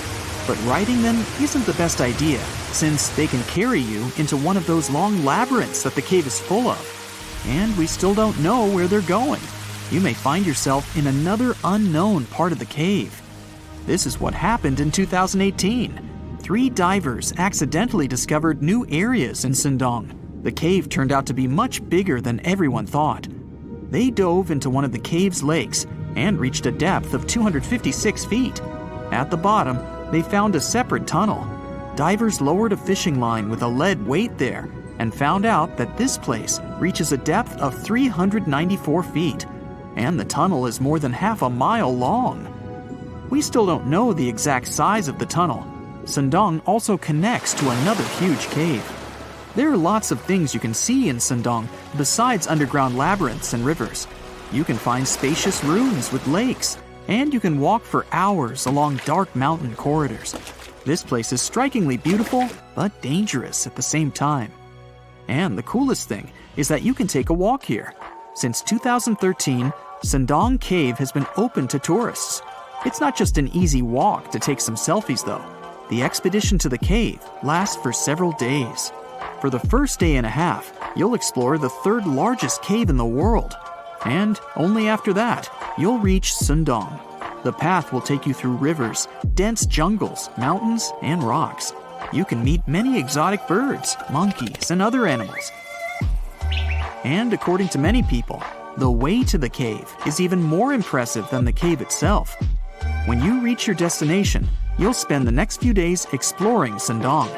But riding them isn't the best idea, since they can carry you into one of those long labyrinths that the cave is full of. And we still don't know where they're going. You may find yourself in another unknown part of the cave. This is what happened in 2018. 3 divers accidentally discovered new areas in Sundong. The cave turned out to be much bigger than everyone thought. They dove into one of the cave's lakes and reached a depth of 256 feet. At the bottom, they found a separate tunnel. Divers lowered a fishing line with a lead weight there and found out that this place reaches a depth of 394 feet, and the tunnel is more than half a mile long. We still don't know the exact size of the tunnel. Sundong also connects to another huge cave. There are lots of things you can see in Sundong besides underground labyrinths and rivers. You can find spacious rooms with lakes, and you can walk for hours along dark mountain corridors. This place is strikingly beautiful, but dangerous at the same time. And the coolest thing is that you can take a walk here. Since 2013, Sundong Cave has been open to tourists. It's not just an easy walk to take some selfies, though. The expedition to the cave lasts for several days. For the first day and a half, you'll explore the 3rd largest cave in the world. And only after that, you'll reach Sundong. The path will take you through rivers, dense jungles, mountains, and rocks. You can meet many exotic birds, monkeys, and other animals. And according to many people, the way to the cave is even more impressive than the cave itself. When you reach your destination, you'll spend the next few days exploring Sundong.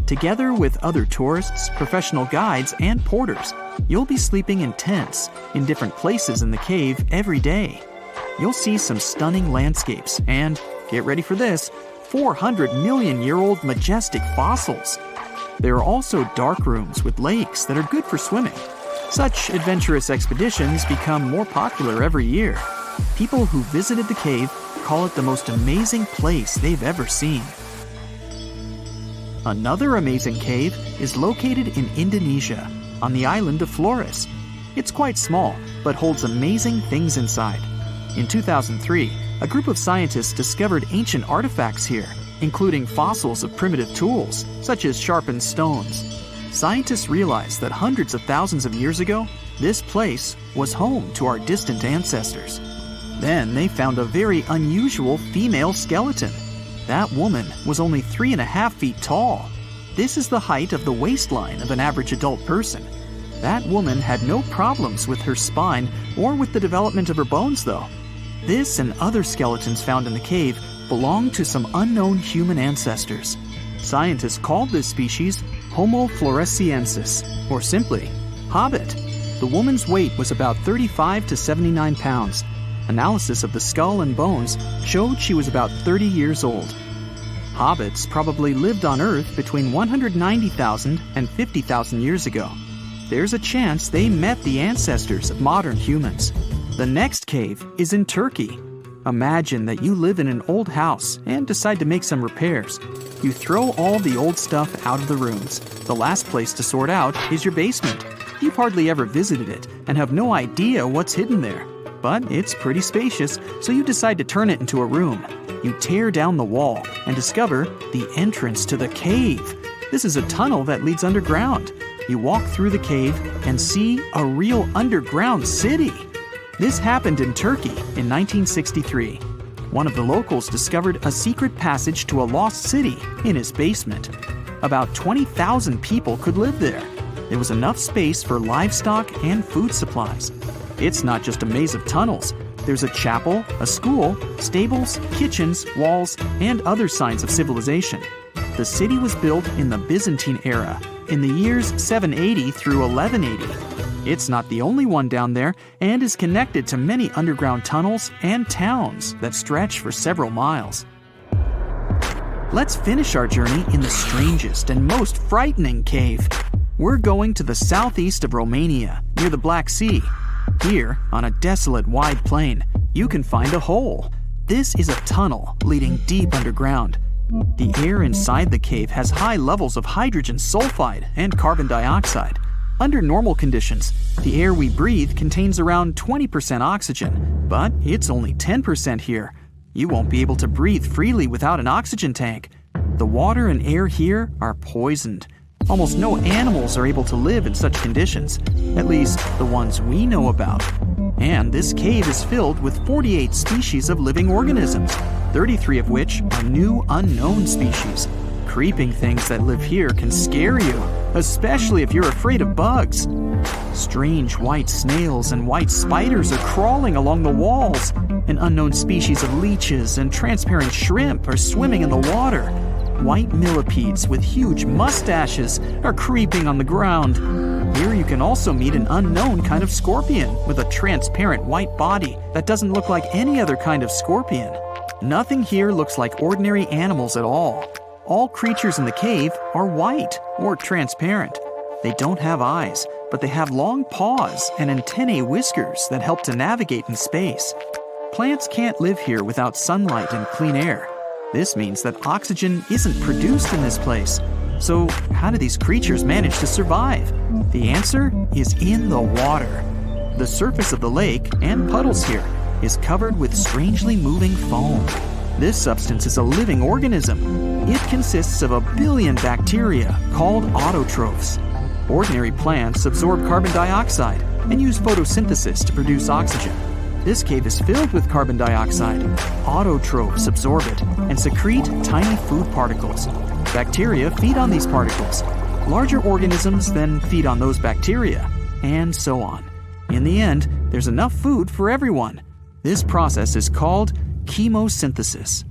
Together with other tourists, professional guides, and porters, you'll be sleeping in tents in different places in the cave every day. You'll see some stunning landscapes and, get ready for this, 400-million-year-old majestic fossils. There are also dark rooms with lakes that are good for swimming. Such adventurous expeditions become more popular every year. People who visited the cave call it the most amazing place they've ever seen. Another amazing cave is located in Indonesia, on the island of Flores. It's quite small, but holds amazing things inside. In 2003, a group of scientists discovered ancient artifacts here, including fossils of primitive tools, such as sharpened stones. Scientists realized that hundreds of thousands of years ago, this place was home to our distant ancestors. Then they found a very unusual female skeleton. That woman was only 3.5 feet tall. This is the height of the waistline of an average adult person. That woman had no problems with her spine or with the development of her bones, though. This and other skeletons found in the cave belonged to some unknown human ancestors. Scientists called this species Homo floresiensis, or simply, Hobbit. The woman's weight was about 35 to 79 pounds. Analysis of the skull and bones showed she was about 30 years old. Hobbits probably lived on Earth between 190,000 and 50,000 years ago. There's a chance they met the ancestors of modern humans. The next cave is in Turkey. Imagine that you live in an old house and decide to make some repairs. You throw all the old stuff out of the rooms. The last place to sort out is your basement. You've hardly ever visited it and have no idea what's hidden there. But it's pretty spacious, so you decide to turn it into a room. You tear down the wall and discover the entrance to the cave. This is a tunnel that leads underground. You walk through the cave and see a real underground city. This happened in Turkey in 1963. One of the locals discovered a secret passage to a lost city in his basement. About 20,000 people could live there. There was enough space for livestock and food supplies. It's not just a maze of tunnels. There's a chapel, a school, stables, kitchens, walls, and other signs of civilization. The city was built in the Byzantine era, in the years 780 through 1180. It's not the only one down there and is connected to many underground tunnels and towns that stretch for several miles. Let's finish our journey in the strangest and most frightening cave. We're going to the southeast of Romania, near the Black Sea. Here, on a desolate wide plain, you can find a hole. This is a tunnel leading deep underground. The air inside the cave has high levels of hydrogen sulfide and carbon dioxide. Under normal conditions, the air we breathe contains around 20% oxygen, but it's only 10% here. You won't be able to breathe freely without an oxygen tank. The water and air here are poisoned. Almost no animals are able to live in such conditions, at least the ones we know about. And this cave is filled with 48 species of living organisms, 33 of which are new unknown species. Creeping things that live here can scare you, especially if you're afraid of bugs. Strange white snails and white spiders are crawling along the walls. An unknown species of leeches and transparent shrimp are swimming in the water. White millipedes with huge mustaches are creeping on the ground. Here you can also meet an unknown kind of scorpion with a transparent white body that doesn't look like any other kind of scorpion. Nothing here looks like ordinary animals at all. All creatures in the cave are white or transparent. They don't have eyes, but they have long paws and antennae whiskers that help to navigate in space. Plants can't live here without sunlight and clean air. This means that oxygen isn't produced in this place. So how do these creatures manage to survive? The answer is in the water. The surface of the lake and puddles here is covered with strangely moving foam. This substance is a living organism. It consists of 1 billion bacteria called autotrophs. Ordinary plants absorb carbon dioxide and use photosynthesis to produce oxygen. This cave is filled with carbon dioxide. Autotrophs absorb it and secrete tiny food particles. Bacteria feed on these particles. Larger organisms then feed on those bacteria, and so on. In the end, there's enough food for everyone. This process is called chemosynthesis.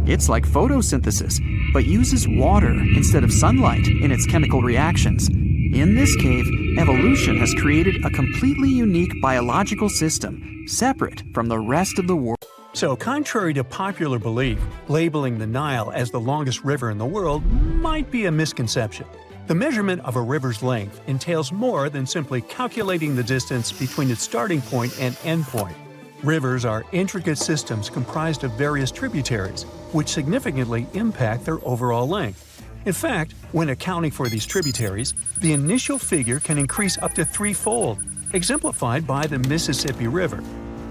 It's like photosynthesis, but uses water instead of sunlight in its chemical reactions. In this cave, evolution has created a completely unique biological system, separate from the rest of the world. So, contrary to popular belief, labeling the Nile as the longest river in the world might be a misconception. The measurement of a river's length entails more than simply calculating the distance between its starting point and end point. Rivers are intricate systems comprised of various tributaries, which significantly impact their overall length. In fact, when accounting for these tributaries, the initial figure can increase up to threefold, exemplified by the Mississippi River.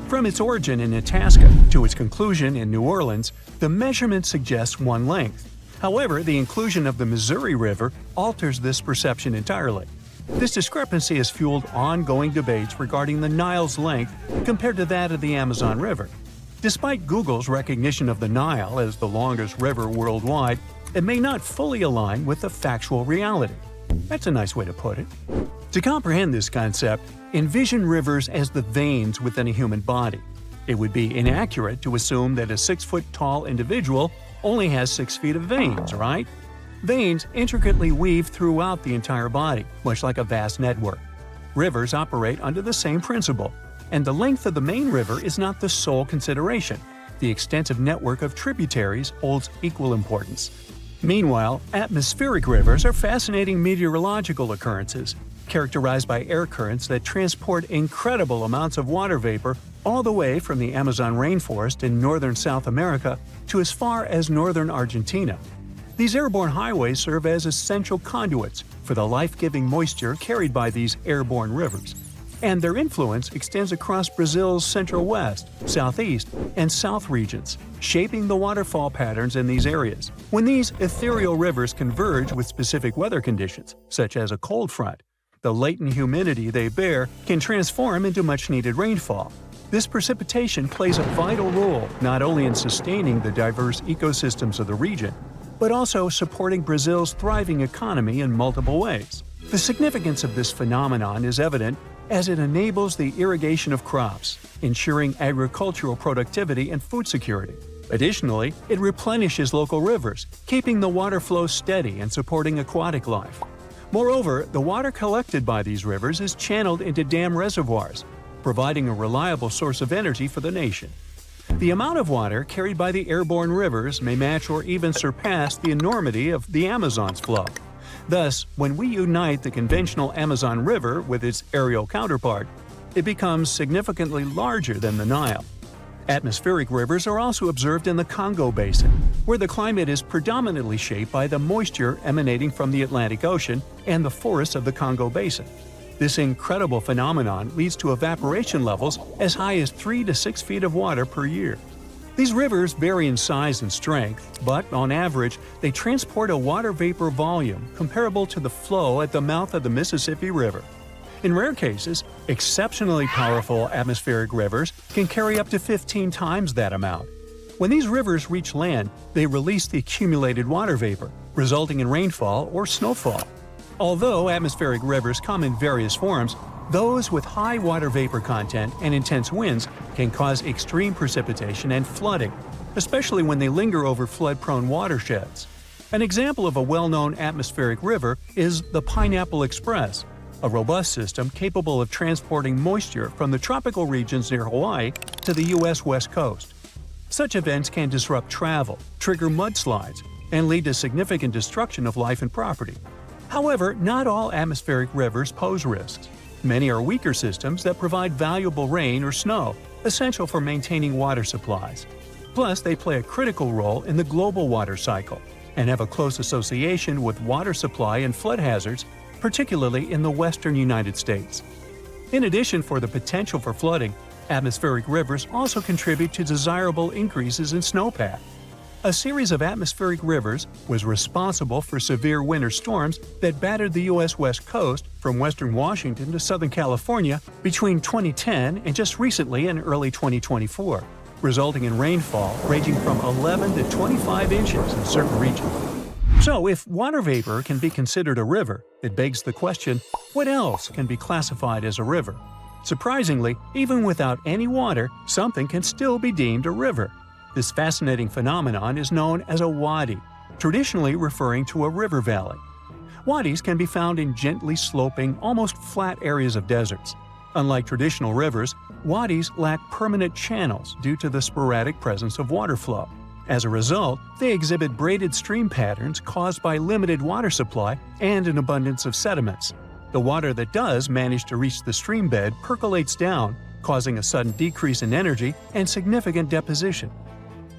From its origin in Itasca to its conclusion in New Orleans, the measurement suggests one length. However, the inclusion of the Missouri River alters this perception entirely. This discrepancy has fueled ongoing debates regarding the Nile's length compared to that of the Amazon River. Despite Google's recognition of the Nile as the longest river worldwide, it may not fully align with the factual reality. That's a nice way to put it. To comprehend this concept, envision rivers as the veins within a human body. It would be inaccurate to assume that a 6-foot-tall individual only has 6 feet of veins, right? Veins intricately weave throughout the entire body, much like a vast network. Rivers operate under the same principle, and the length of the main river is not the sole consideration. The extensive network of tributaries holds equal importance. Meanwhile, atmospheric rivers are fascinating meteorological occurrences, characterized by air currents that transport incredible amounts of water vapor all the way from the Amazon rainforest in northern South America to as far as northern Argentina. These airborne highways serve as essential conduits for the life-giving moisture carried by these airborne rivers, and their influence extends across Brazil's central west, southeast, and south regions, shaping the waterfall patterns in these areas. When these ethereal rivers converge with specific weather conditions, such as a cold front, the latent humidity they bear can transform into much-needed rainfall. This precipitation plays a vital role not only in sustaining the diverse ecosystems of the region, but also supporting Brazil's thriving economy in multiple ways. The significance of this phenomenon is evident as it enables the irrigation of crops, ensuring agricultural productivity and food security. Additionally, it replenishes local rivers, keeping the water flow steady and supporting aquatic life. Moreover, the water collected by these rivers is channeled into dam reservoirs, providing a reliable source of energy for the nation. The amount of water carried by the airborne rivers may match or even surpass the enormity of the Amazon's flow. Thus, when we unite the conventional Amazon River with its aerial counterpart, it becomes significantly larger than the Nile. Atmospheric rivers are also observed in the Congo Basin, where the climate is predominantly shaped by the moisture emanating from the Atlantic Ocean and the forests of the Congo Basin. This incredible phenomenon leads to evaporation levels as high as 3 to 6 feet of water per year. These rivers vary in size and strength, but on average, they transport a water vapor volume comparable to the flow at the mouth of the Mississippi River. In rare cases, exceptionally powerful atmospheric rivers can carry up to 15 times that amount. When these rivers reach land, they release the accumulated water vapor, resulting in rainfall or snowfall. Although atmospheric rivers come in various forms, those with high water vapor content and intense winds can cause extreme precipitation and flooding, especially when they linger over flood-prone watersheds. An example of a well-known atmospheric river is the Pineapple Express, a robust system capable of transporting moisture from the tropical regions near Hawaii to the U.S. West Coast. Such events can disrupt travel, trigger mudslides, and lead to significant destruction of life and property. However, not all atmospheric rivers pose risks. Many are weaker systems that provide valuable rain or snow, essential for maintaining water supplies. Plus, they play a critical role in the global water cycle and have a close association with water supply and flood hazards, particularly in the western United States. In addition for the potential for flooding, atmospheric rivers also contribute to desirable increases in snowpack. A series of atmospheric rivers was responsible for severe winter storms that battered the U.S. West Coast from western Washington to southern California between 2010 and just recently in early 2024, resulting in rainfall ranging from 11 to 25 inches in certain regions. So, if water vapor can be considered a river, it begs the question, what else can be classified as a river? Surprisingly, even without any water, something can still be deemed a river. This fascinating phenomenon is known as a wadi, traditionally referring to a river valley. Wadis can be found in gently sloping, almost flat areas of deserts. Unlike traditional rivers, wadis lack permanent channels due to the sporadic presence of water flow. As a result, they exhibit braided stream patterns caused by limited water supply and an abundance of sediments. The water that does manage to reach the stream bed percolates down, causing a sudden decrease in energy and significant deposition.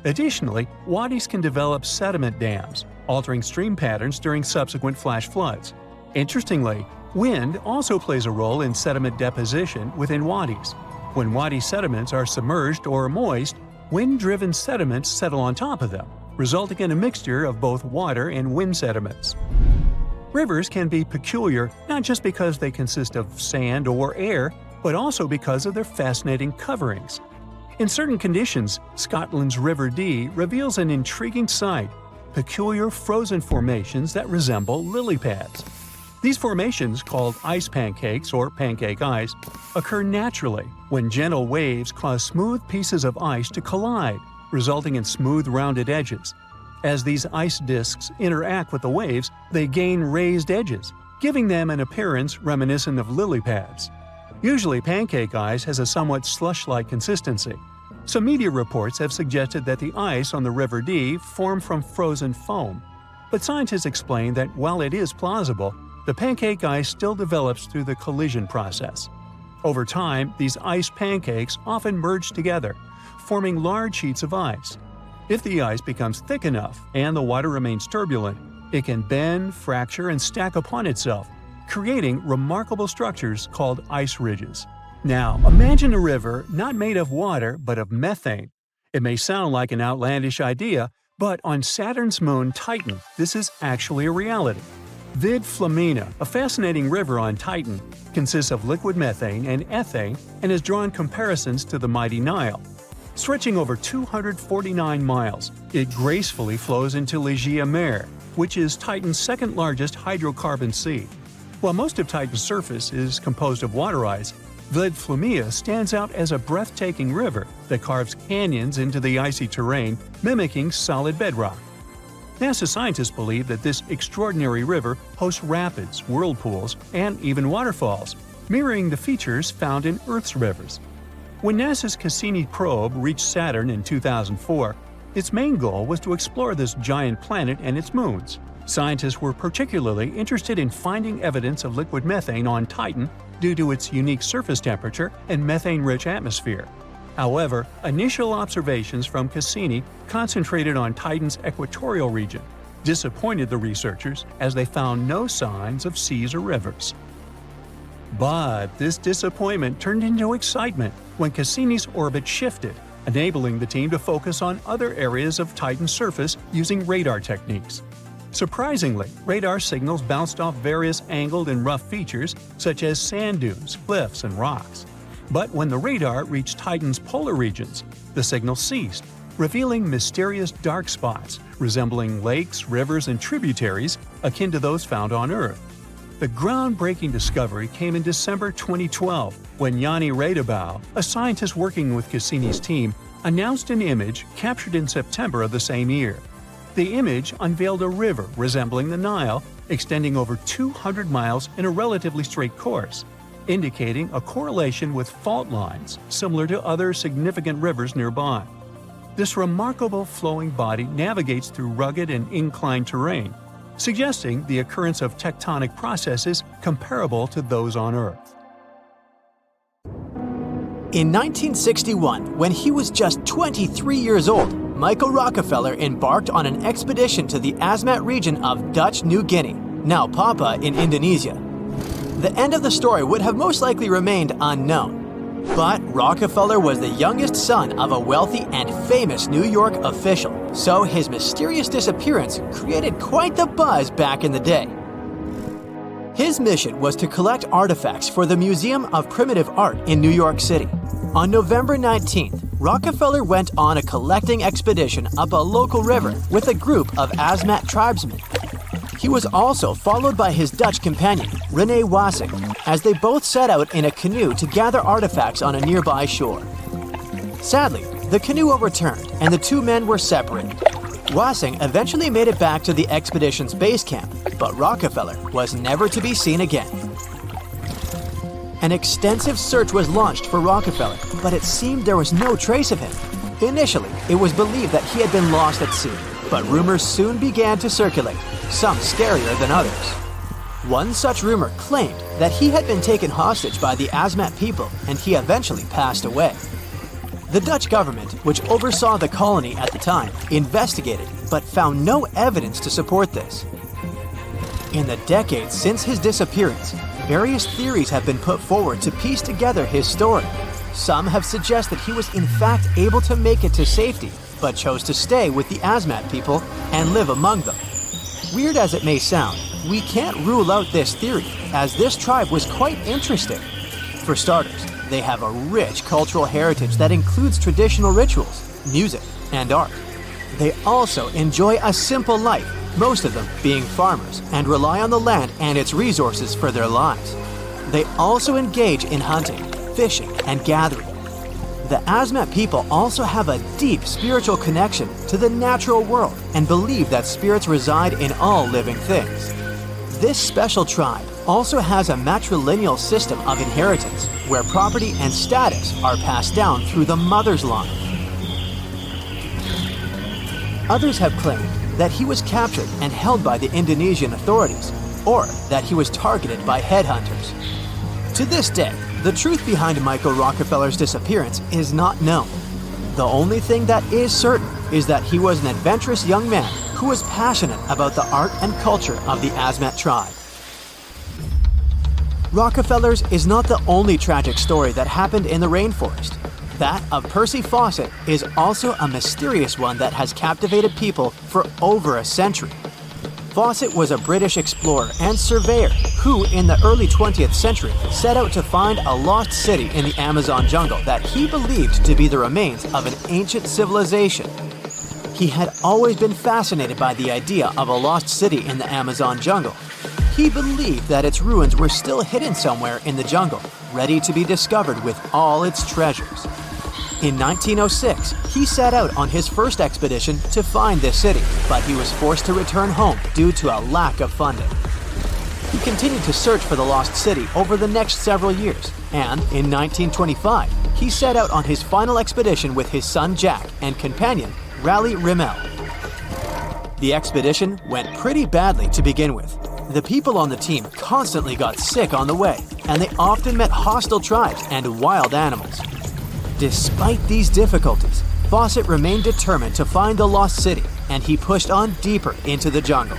Additionally, wadis can develop sediment dams, altering stream patterns during subsequent flash floods. Interestingly, wind also plays a role in sediment deposition within wadis. When wadi sediments are submerged or moist, wind-driven sediments settle on top of them, resulting in a mixture of both water and wind sediments. Rivers can be peculiar not just because they consist of sand or air, but also because of their fascinating coverings. In certain conditions, Scotland's River Dee reveals an intriguing sight: peculiar frozen formations that resemble lily pads. These formations, called ice pancakes or pancake ice, occur naturally when gentle waves cause smooth pieces of ice to collide, resulting in smooth rounded edges. As these ice disks interact with the waves, they gain raised edges, giving them an appearance reminiscent of lily pads. Usually, pancake ice has a somewhat slush-like consistency. Some media reports have suggested that the ice on the River Dee formed from frozen foam. But scientists explain that while it is plausible, the pancake ice still develops through the collision process. Over time, these ice pancakes often merge together, forming large sheets of ice. If the ice becomes thick enough and the water remains turbulent, it can bend, fracture, and stack upon itself, creating remarkable structures called ice ridges. Now, imagine a river not made of water but of methane. It may sound like an outlandish idea, but on Saturn's moon Titan, this is actually a reality. Vid Flamina, a fascinating river on Titan, consists of liquid methane and ethane and has drawn comparisons to the mighty Nile. Stretching over 249 miles, it gracefully flows into l'Egea Mare, which is Titan's second-largest hydrocarbon sea. While most of Titan's surface is composed of water ice, Vid Flamina stands out as a breathtaking river that carves canyons into the icy terrain, mimicking solid bedrock. NASA scientists believe that this extraordinary river hosts rapids, whirlpools, and even waterfalls, mirroring the features found in Earth's rivers. When NASA's Cassini probe reached Saturn in 2004, its main goal was to explore this giant planet and its moons. Scientists were particularly interested in finding evidence of liquid methane on Titan due to its unique surface temperature and methane-rich atmosphere. However, initial observations from Cassini concentrated on Titan's equatorial region, disappointed the researchers as they found no signs of seas or rivers. But this disappointment turned into excitement when Cassini's orbit shifted, enabling the team to focus on other areas of Titan's surface using radar techniques. Surprisingly, radar signals bounced off various angled and rough features such as sand dunes, cliffs, and rocks. But when the radar reached Titan's polar regions, the signal ceased, revealing mysterious dark spots resembling lakes, rivers, and tributaries akin to those found on Earth. The groundbreaking discovery came in December 2012 when Yanni Radabau, a scientist working with Cassini's team, announced an image captured in September of the same year. The image unveiled a river resembling the Nile, extending over 200 miles in a relatively straight course, indicating a correlation with fault lines similar to other significant rivers nearby. This remarkable flowing body navigates through rugged and inclined terrain, suggesting the occurrence of tectonic processes comparable to those on Earth. In 1961, when he was just 23 years old, Michael Rockefeller embarked on an expedition to the Asmat region of Dutch New Guinea, now Papua in Indonesia. The end of the story would have most likely remained unknown. But Rockefeller was the youngest son of a wealthy and famous New York official, so his mysterious disappearance created quite the buzz back in the day. His mission was to collect artifacts for the Museum of Primitive Art in New York City. On November 19th, Rockefeller went on a collecting expedition up a local river with a group of Asmat tribesmen. He was also followed by his Dutch companion, René Wassing, as they both set out in a canoe to gather artifacts on a nearby shore. Sadly, the canoe overturned and the two men were separated. Wassing eventually made it back to the expedition's base camp, but Rockefeller was never to be seen again. An extensive search was launched for Rockefeller, but it seemed there was no trace of him. Initially, it was believed that he had been lost at sea, but rumors soon began to circulate, some scarier than others. One such rumor claimed that he had been taken hostage by the Asmat people and he eventually passed away. The Dutch government, which oversaw the colony at the time, investigated but found no evidence to support this. In the decades since his disappearance, various theories have been put forward to piece together his story. Some have suggested he was in fact able to make it to safety, but chose to stay with the Asmat people and live among them. Weird as it may sound, we can't rule out this theory, as this tribe was quite interesting. For starters, they have a rich cultural heritage that includes traditional rituals, music, and art. They also enjoy a simple life, most of them being farmers and rely on the land and its resources for their lives. They also engage in hunting, fishing, and gathering. The Asmat people also have a deep spiritual connection to the natural world and believe that spirits reside in all living things. This special tribe also has a matrilineal system of inheritance where property and status are passed down through the mother's line. Others have claimed that he was captured and held by the Indonesian authorities, or that he was targeted by headhunters. To this day, the truth behind Michael Rockefeller's disappearance is not known. The only thing that is certain is that he was an adventurous young man who was passionate about the art and culture of the Asmat tribe. Rockefeller's is not the only tragic story that happened in the rainforest. That of Percy Fawcett is also a mysterious one that has captivated people for over a century. Fawcett was a British explorer and surveyor who, in the early 20th century, set out to find a lost city in the Amazon jungle that he believed to be the remains of an ancient civilization. He had always been fascinated by the idea of a lost city in the Amazon jungle. He believed that its ruins were still hidden somewhere in the jungle, ready to be discovered with all its treasures. In 1906, he set out on his first expedition to find this city, but he was forced to return home due to a lack of funding. He continued to search for the lost city over the next several years, and in 1925, he set out on his final expedition with his son Jack and companion Raleigh Rimmel. The expedition went pretty badly to begin with. The people on the team constantly got sick on the way, and they often met hostile tribes and wild animals. Despite these difficulties, Fawcett remained determined to find the lost city, and he pushed on deeper into the jungle.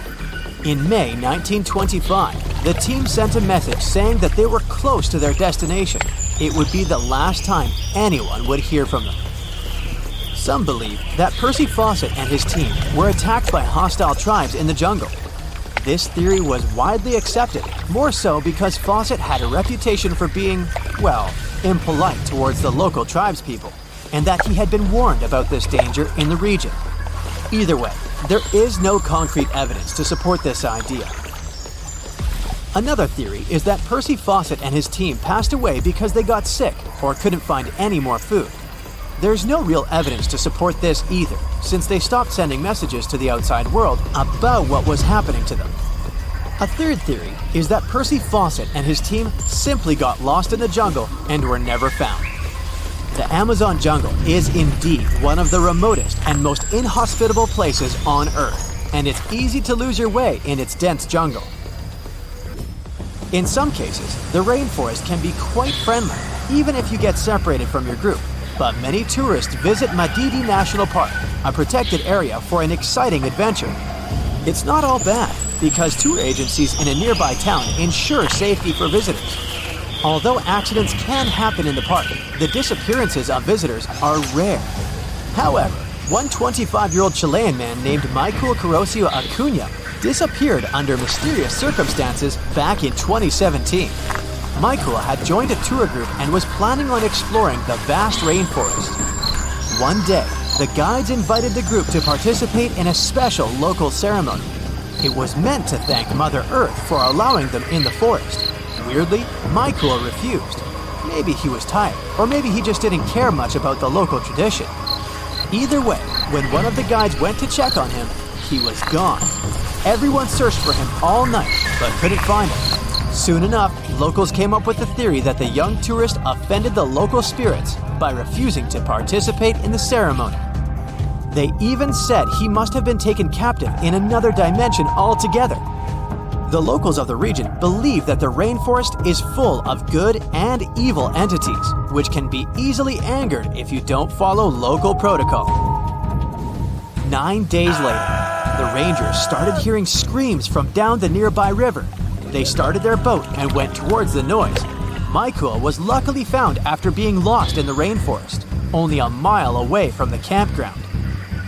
In May 1925, the team sent a message saying that they were close to their destination. It would be the last time anyone would hear from them. Some believe that Percy Fawcett and his team were attacked by hostile tribes in the jungle. This theory was widely accepted, more so because Fawcett had a reputation for being, well, impolite towards the local tribespeople, and that he had been warned about this danger in the region. Either way, there is no concrete evidence to support this idea. Another theory is that Percy Fawcett and his team passed away because they got sick or couldn't find any more food. There's no real evidence to support this either, since they stopped sending messages to the outside world about what was happening to them. A third theory is that Percy Fawcett and his team simply got lost in the jungle and were never found. The Amazon jungle is indeed one of the remotest and most inhospitable places on Earth, and it's easy to lose your way in its dense jungle. In some cases, the rainforest can be quite friendly, even if you get separated from your group. But many tourists visit Madidi National Park, a protected area for an exciting adventure. It's not all bad, because tour agencies in a nearby town ensure safety for visitors. Although accidents can happen in the park, the disappearances of visitors are rare. However, one 25-year-old Chilean man named Michael Carosio Acuna disappeared under mysterious circumstances back in 2017. Michael had joined a tour group and was planning on exploring the vast rainforest. One day, the guides invited the group to participate in a special local ceremony. It was meant to thank Mother Earth for allowing them in the forest. Weirdly, Michael refused. Maybe he was tired, or maybe he just didn't care much about the local tradition. Either way, when one of the guides went to check on him, he was gone. Everyone searched for him all night, but couldn't find him. Soon enough, locals came up with the theory that the young tourist offended the local spirits by refusing to participate in the ceremony. They even said he must have been taken captive in another dimension altogether. The locals of the region believe that the rainforest is full of good and evil entities, which can be easily angered if you don't follow local protocol. 9 days later, the rangers started hearing screams from down the nearby river. They started their boat and went towards the noise. Michael was luckily found after being lost in the rainforest, only a mile away from the campground.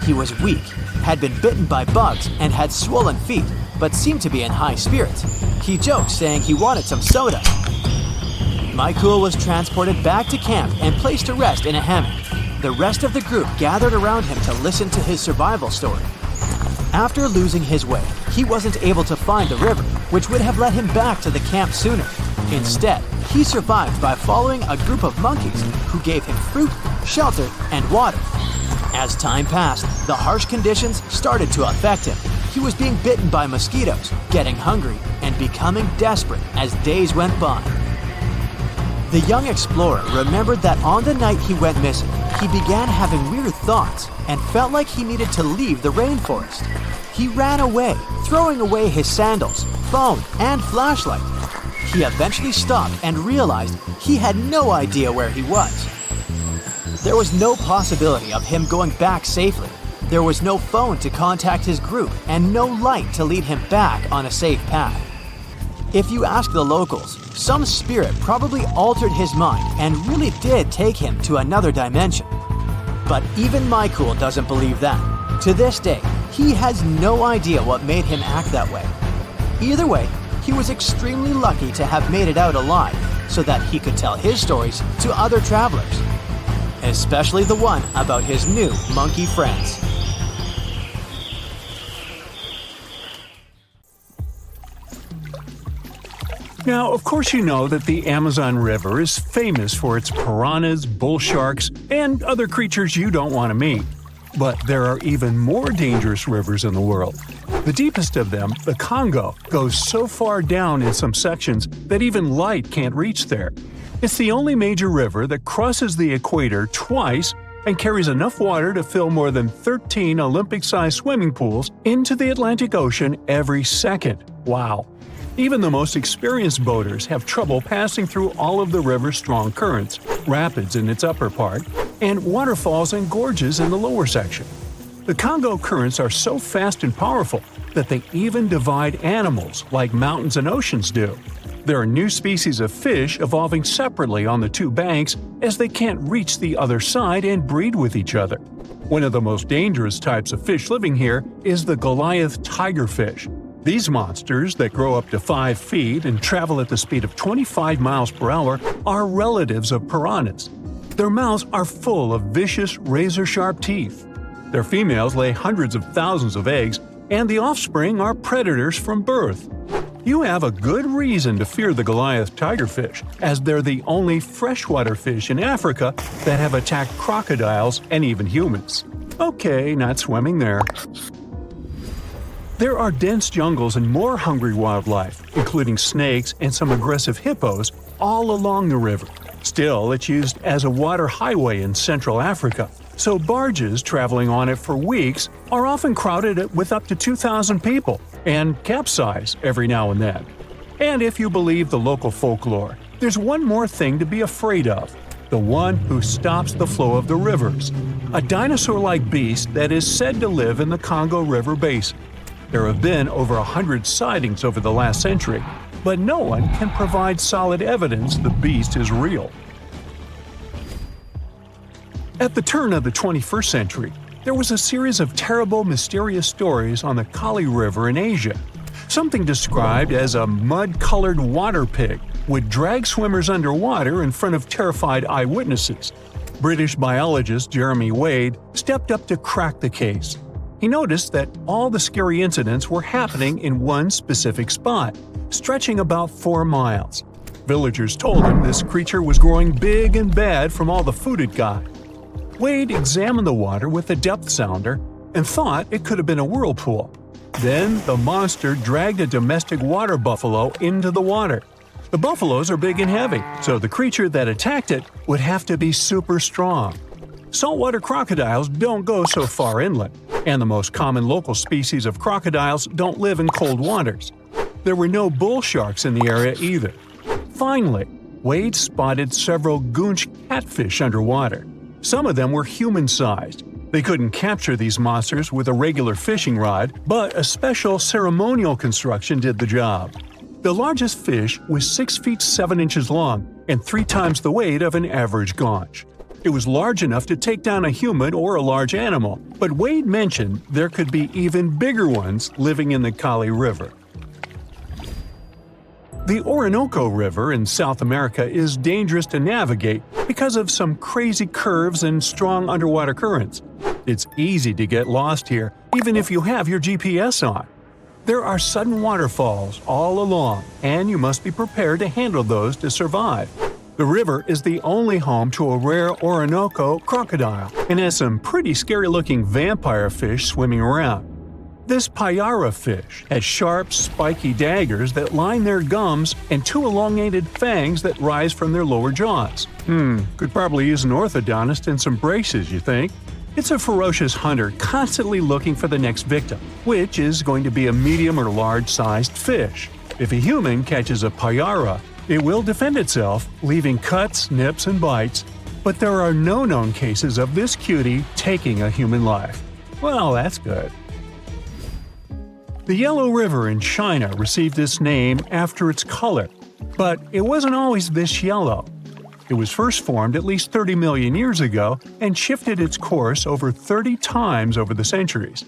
He was weak, had been bitten by bugs, and had swollen feet, but seemed to be in high spirits. He joked, saying he wanted some soda. Michael was transported back to camp and placed to rest in a hammock. The rest of the group gathered around him to listen to his survival story. After losing his way, he wasn't able to find the river, which would have led him back to the camp sooner. Instead, he survived by following a group of monkeys who gave him fruit, shelter, and water. As time passed, the harsh conditions started to affect him. He was being bitten by mosquitoes, getting hungry, and becoming desperate as days went by. The young explorer remembered that on the night he went missing, he began having weird thoughts and felt like he needed to leave the rainforest. He ran away, throwing away his sandals, phone, and flashlight. He eventually stopped and realized he had no idea where he was. There was no possibility of him going back safely. There was no phone to contact his group and no light to lead him back on a safe path. If you ask the locals, some spirit probably altered his mind and really did take him to another dimension. But even Michael doesn't believe that. To this day, he has no idea what made him act that way. Either way, he was extremely lucky to have made it out alive so that he could tell his stories to other travelers, especially the one about his new monkey friends. Now, of course you know that the Amazon River is famous for its piranhas, bull sharks, and other creatures you don't want to meet. But there are even more dangerous rivers in the world. The deepest of them, the Congo, goes so far down in some sections that even light can't reach there. It's the only major river that crosses the equator twice and carries enough water to fill more than 13 Olympic-sized swimming pools into the Atlantic Ocean every second. Wow! Even the most experienced boaters have trouble passing through all of the river's strong currents, rapids in its upper part, and waterfalls and gorges in the lower section. The Congo currents are so fast and powerful that they even divide animals like mountains and oceans do. There are new species of fish evolving separately on the two banks as they can't reach the other side and breed with each other. One of the most dangerous types of fish living here is the Goliath tigerfish. These monsters, that grow up to 5 feet and travel at the speed of 25 miles per hour, are relatives of piranhas. Their mouths are full of vicious, razor-sharp teeth. Their females lay hundreds of thousands of eggs, and the offspring are predators from birth. You have a good reason to fear the Goliath tigerfish, as they're the only freshwater fish in Africa that have attacked crocodiles and even humans. Okay, not swimming there. There are dense jungles and more hungry wildlife, including snakes and some aggressive hippos, all along the river. Still, it's used as a water highway in Central Africa, so barges traveling on it for weeks are often crowded with up to 2,000 people and capsize every now and then. And if you believe the local folklore, there's one more thing to be afraid of: the one who stops the flow of the rivers, a dinosaur-like beast that is said to live in the Congo River basin. There have been over 100 sightings over the last century, but no one can provide solid evidence the beast is real. At the turn of the 21st century, there was a series of terrible, mysterious stories on the Kali River in Asia. Something described as a mud-colored water pig would drag swimmers underwater in front of terrified eyewitnesses. British biologist Jeremy Wade stepped up to crack the case. He noticed that all the scary incidents were happening in one specific spot, stretching about 4 miles. Villagers told him this creature was growing big and bad from all the food it got. Wade examined the water with a depth sounder and thought it could have been a whirlpool. Then the monster dragged a domestic water buffalo into the water. The buffaloes are big and heavy, so the creature that attacked it would have to be super strong. Saltwater crocodiles don't go so far inland, and the most common local species of crocodiles don't live in cold waters. There were no bull sharks in the area either. Finally, Wade spotted several goonch catfish underwater. Some of them were human-sized. They couldn't capture these monsters with a regular fishing rod, but a special ceremonial construction did the job. The largest fish was 6 feet 7 inches long and 3 times the weight of an average gaunch. It was large enough to take down a human or a large animal, but Wade mentioned there could be even bigger ones living in the Kali River. The Orinoco River in South America is dangerous to navigate because of some crazy curves and strong underwater currents. It's easy to get lost here, even if you have your GPS on. There are sudden waterfalls all along, and you must be prepared to handle those to survive. The river is the only home to a rare Orinoco crocodile and has some pretty scary-looking vampire fish swimming around. This payara fish has sharp, spiky daggers that line their gums and two elongated fangs that rise from their lower jaws. Could probably use an orthodontist and some braces, you think? It's a ferocious hunter constantly looking for the next victim, which is going to be a medium or large-sized fish. If a human catches a payara, it will defend itself, leaving cuts, nips, and bites, but there are no known cases of this cutie taking a human life. Well, that's good. The Yellow River in China received its name after its color, but it wasn't always this yellow. It was first formed at least 30 million years ago and shifted its course over 30 times over the centuries.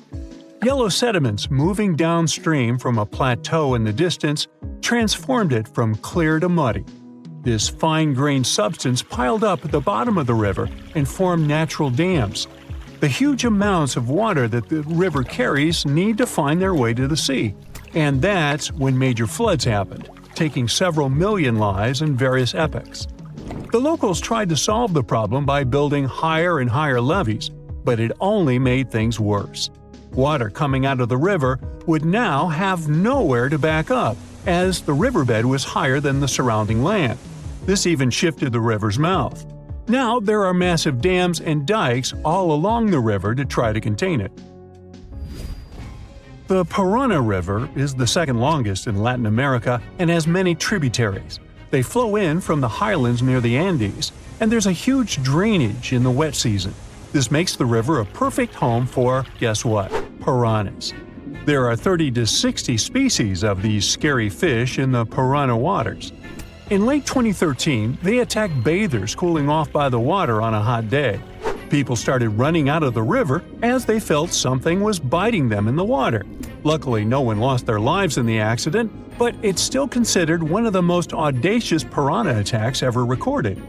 Yellow sediments moving downstream from a plateau in the distance transformed it from clear to muddy. This fine-grained substance piled up at the bottom of the river and formed natural dams. The huge amounts of water that the river carries need to find their way to the sea, and that's when major floods happened, taking several million lives in various epochs. The locals tried to solve the problem by building higher and higher levees, but it only made things worse. Water coming out of the river would now have nowhere to back up, as the riverbed was higher than the surrounding land. This even shifted the river's mouth. Now there are massive dams and dikes all along the river to try to contain it. The Parana River is the second longest in Latin America and has many tributaries. They flow in from the highlands near the Andes, and there's a huge drainage in the wet season. This makes the river a perfect home for, guess what, piranhas. There are 30 to 60 species of these scary fish in the Parana waters. In late 2013, they attacked bathers cooling off by the water on a hot day. People started running out of the river as they felt something was biting them in the water. Luckily, no one lost their lives in the accident, but it's still considered one of the most audacious piranha attacks ever recorded.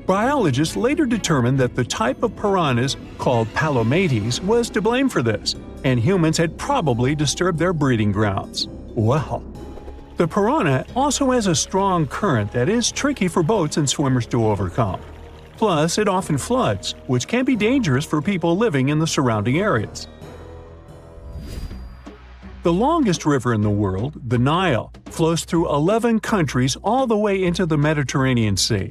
Biologists later determined that the type of piranhas, called palomates, was to blame for this, and humans had probably disturbed their breeding grounds. Well, the piranha also has a strong current that is tricky for boats and swimmers to overcome. Plus, it often floods, which can be dangerous for people living in the surrounding areas. The longest river in the world, the Nile, flows through 11 countries all the way into the Mediterranean Sea.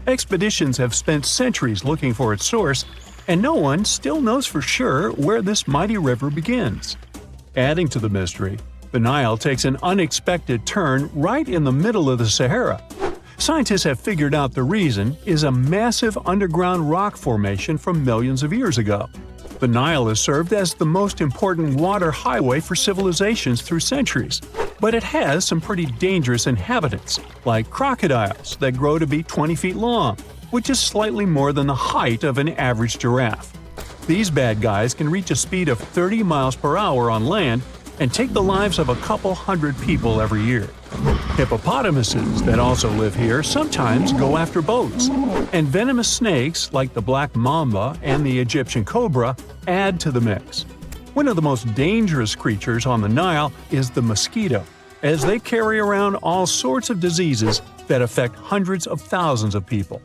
Expeditions have spent centuries looking for its source, and no one still knows for sure where this mighty river begins. Adding to the mystery, the Nile takes an unexpected turn right in the middle of the Sahara. Scientists have figured out the reason is a massive underground rock formation from millions of years ago. The Nile has served as the most important water highway for civilizations through centuries, but it has some pretty dangerous inhabitants, like crocodiles that grow to be 20 feet long, which is slightly more than the height of an average giraffe. These bad guys can reach a speed of 30 miles per hour on land and take the lives of a couple hundred people every year. Hippopotamuses that also live here sometimes go after boats, and venomous snakes like the black mamba and the Egyptian cobra add to the mix. One of the most dangerous creatures on the Nile is the mosquito, as they carry around all sorts of diseases that affect hundreds of thousands of people.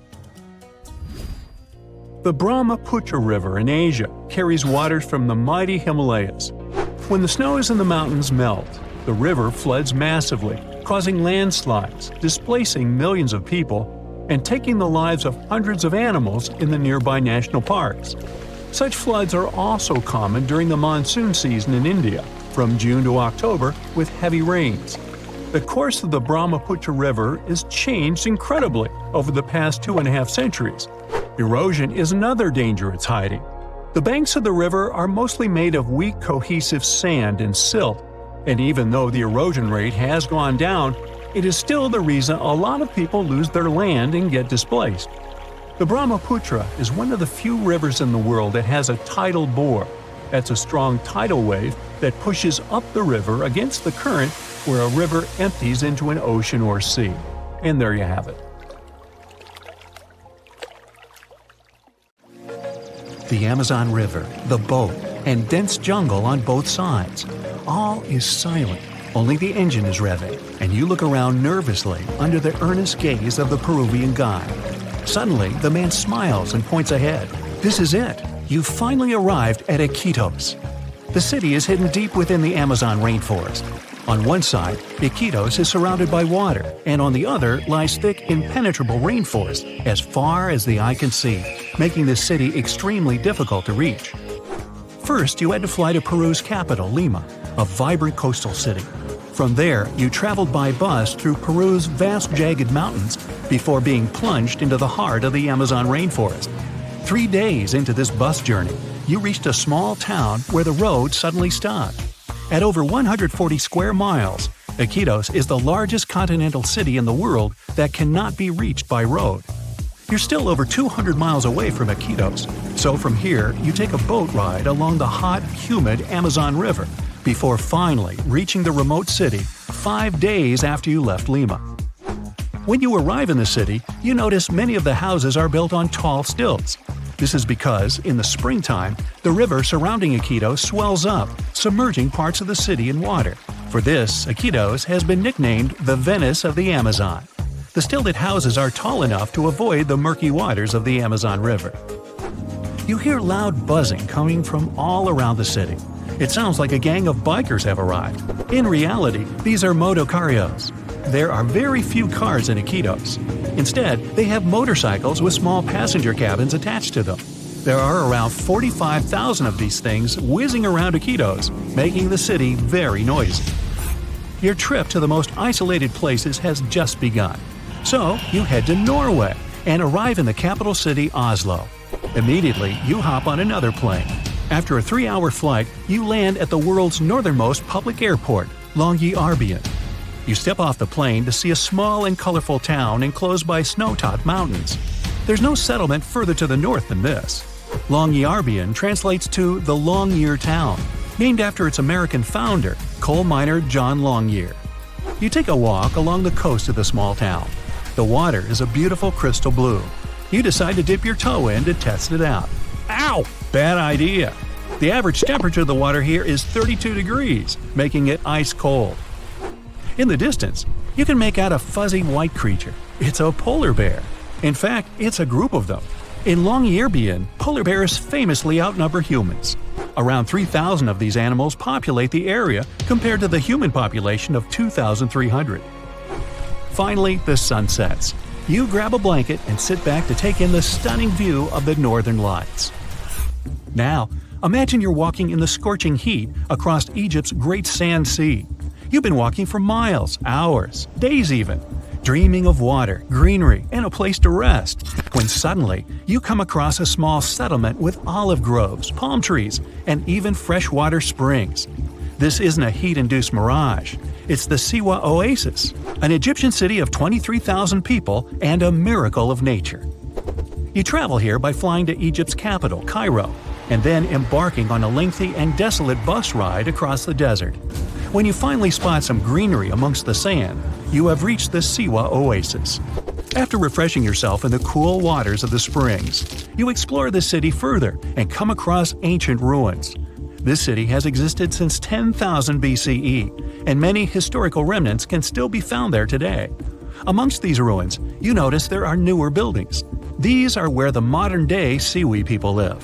The Brahmaputra River in Asia carries waters from the mighty Himalayas. When the snows in the mountains melt, the river floods massively, causing landslides, displacing millions of people, and taking the lives of hundreds of animals in the nearby national parks. Such floods are also common during the monsoon season in India, from June to October, with heavy rains. The course of the Brahmaputra River is changed incredibly over the past 2.5 centuries. Erosion is another danger it's hiding. The banks of the river are mostly made of weak cohesive sand and silt, and even though the erosion rate has gone down, it is still the reason a lot of people lose their land and get displaced. The Brahmaputra is one of the few rivers in the world that has a tidal bore. That's a strong tidal wave that pushes up the river against the current where a river empties into an ocean or sea. And there you have it. the Amazon River, the boat, and dense jungle on both sides. All is silent. Only the engine is revving, and you look around nervously under the earnest gaze of the Peruvian guide. Suddenly, the man smiles and points ahead. This is it. You've finally arrived at Iquitos. The city is hidden deep within the Amazon rainforest. On one side, Iquitos is surrounded by water, and on the other lies thick, impenetrable rainforest as far as the eye can see, making this city extremely difficult to reach. First, you had to fly to Peru's capital, Lima, a vibrant coastal city. From there, you traveled by bus through Peru's vast jagged mountains before being plunged into the heart of the Amazon rainforest. 3 days into this bus journey, you reached a small town where the road suddenly stopped. At over 140 square miles, Iquitos is the largest continental city in the world that cannot be reached by road. You're still over 200 miles away from Iquitos, so from here you take a boat ride along the hot, humid Amazon River before finally reaching the remote city 5 days after you left Lima. When you arrive in the city, you notice many of the houses are built on tall stilts. This is because, in the springtime, the river surrounding Iquitos swells up, submerging parts of the city in water. For this, Iquitos has been nicknamed the Venice of the Amazon. The stilted houses are tall enough to avoid the murky waters of the Amazon River. You hear loud buzzing coming from all around the city. It sounds like a gang of bikers have arrived. In reality, these are motocarrios. There are very few cars in Iquitos. Instead, they have motorcycles with small passenger cabins attached to them. There are around 45,000 of these things whizzing around Iquitos, making the city very noisy. Your trip to the most isolated places has just begun. So, you head to Norway and arrive in the capital city Oslo. Immediately, you hop on another plane. After a 3-hour flight, you land at the world's northernmost public airport, Longyearbyen. You step off the plane to see a small and colorful town enclosed by snow-topped mountains. There's no settlement further to the north than this. Longyearbyen translates to the Long Year Town, named after its American founder, coal miner John Longyear. You take a walk along the coast of the small town. The water is a beautiful crystal blue. You decide to dip your toe in to test it out. Ow! Bad idea. The average temperature of the water here is 32 degrees, making it ice cold. In the distance, you can make out a fuzzy white creature. It's a polar bear. In fact, it's a group of them. In Longyearbyen, polar bears famously outnumber humans. Around 3,000 of these animals populate the area compared to the human population of 2,300. Finally, the sun sets. You grab a blanket and sit back to take in the stunning view of the northern lights. Now, imagine you're walking in the scorching heat across Egypt's Great Sand Sea. You've been walking for miles, hours, days even, dreaming of water, greenery, and a place to rest, when suddenly you come across a small settlement with olive groves, palm trees, and even freshwater springs. This isn't a heat-induced mirage. It's the Siwa Oasis, an Egyptian city of 23,000 people and a miracle of nature. You travel here by flying to Egypt's capital, Cairo, and then embarking on a lengthy and desolate bus ride across the desert. When you finally spot some greenery amongst the sand, you have reached the Siwa Oasis. After refreshing yourself in the cool waters of the springs, you explore the city further and come across ancient ruins. This city has existed since 10,000 BCE, and many historical remnants can still be found there today. Amongst these ruins, you notice there are newer buildings. These are where the modern-day Siwi people live.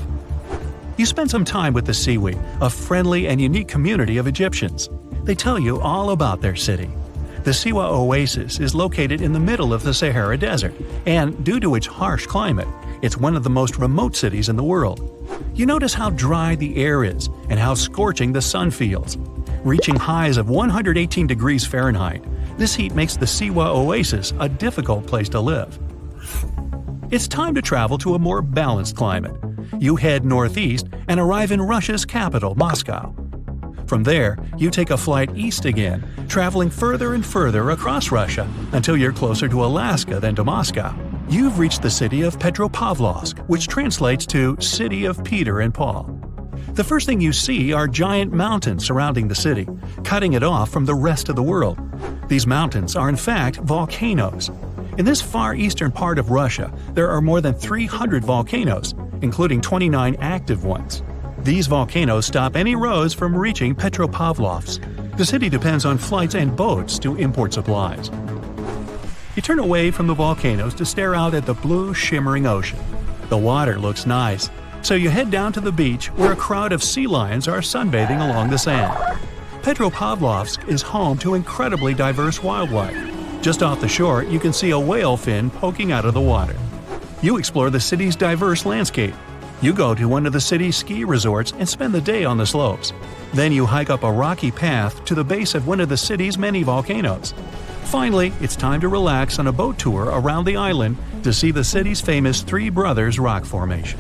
You spend some time with the Siwi, a friendly and unique community of Egyptians. They tell you all about their city. The Siwa Oasis is located in the middle of the Sahara Desert, and due to its harsh climate, it's one of the most remote cities in the world. You notice how dry the air is and how scorching the sun feels. Reaching highs of 118 degrees Fahrenheit, this heat makes the Siwa Oasis a difficult place to live. It's time to travel to a more balanced climate. You head northeast and arrive in Russia's capital, Moscow. From there, you take a flight east again, traveling further and further across Russia until you're closer to Alaska than to Moscow. You've reached the city of Petropavlovsk, which translates to City of Peter and Paul. The first thing you see are giant mountains surrounding the city, cutting it off from the rest of the world. These mountains are in fact volcanoes. In this far eastern part of Russia, there are more than 300 volcanoes, including 29 active ones. These volcanoes stop any roads from reaching Petropavlovsk. The city depends on flights and boats to import supplies. You turn away from the volcanoes to stare out at the blue, shimmering ocean. The water looks nice, so you head down to the beach where a crowd of sea lions are sunbathing along the sand. Petropavlovsk is home to incredibly diverse wildlife. Just off the shore, you can see a whale fin poking out of the water. You explore the city's diverse landscape. You go to one of the city's ski resorts and spend the day on the slopes. Then you hike up a rocky path to the base of one of the city's many volcanoes. Finally, it's time to relax on a boat tour around the island to see the city's famous Three Brothers rock formation.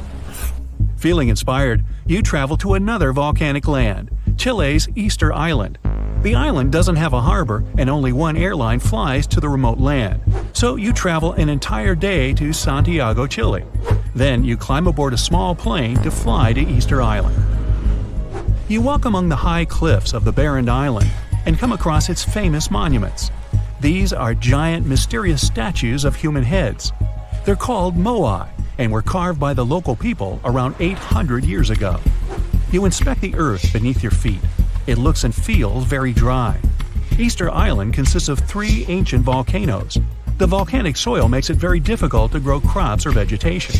Feeling inspired, you travel to another volcanic land, Chile's Easter Island. The island doesn't have a harbor and only one airline flies to the remote land, so you travel an entire day to Santiago, Chile. Then you climb aboard a small plane to fly to Easter Island. You walk among the high cliffs of the barren island and come across its famous monuments. These are giant, mysterious statues of human heads. They're called moai and were carved by the local people around 800 years ago. You inspect the earth beneath your feet. It looks and feels very dry. Easter Island consists of 3 ancient volcanoes. The volcanic soil makes it very difficult to grow crops or vegetation.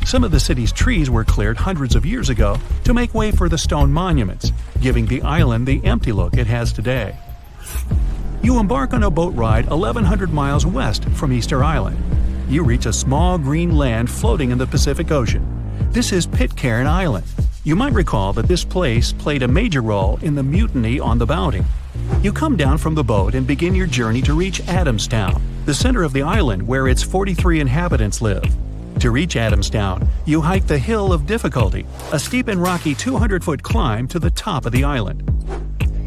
Some of the city's trees were cleared hundreds of years ago to make way for the stone monuments, giving the island the empty look it has today. You embark on a boat ride 1,100 miles west from Easter Island. You reach a small green land floating in the Pacific Ocean. This is Pitcairn Island. You might recall that this place played a major role in the mutiny on the Bounty. You come down from the boat and begin your journey to reach Adamstown, the center of the island where its 43 inhabitants live. To reach Adamstown, you hike the Hill of Difficulty, a steep and rocky 200-foot climb to the top of the island.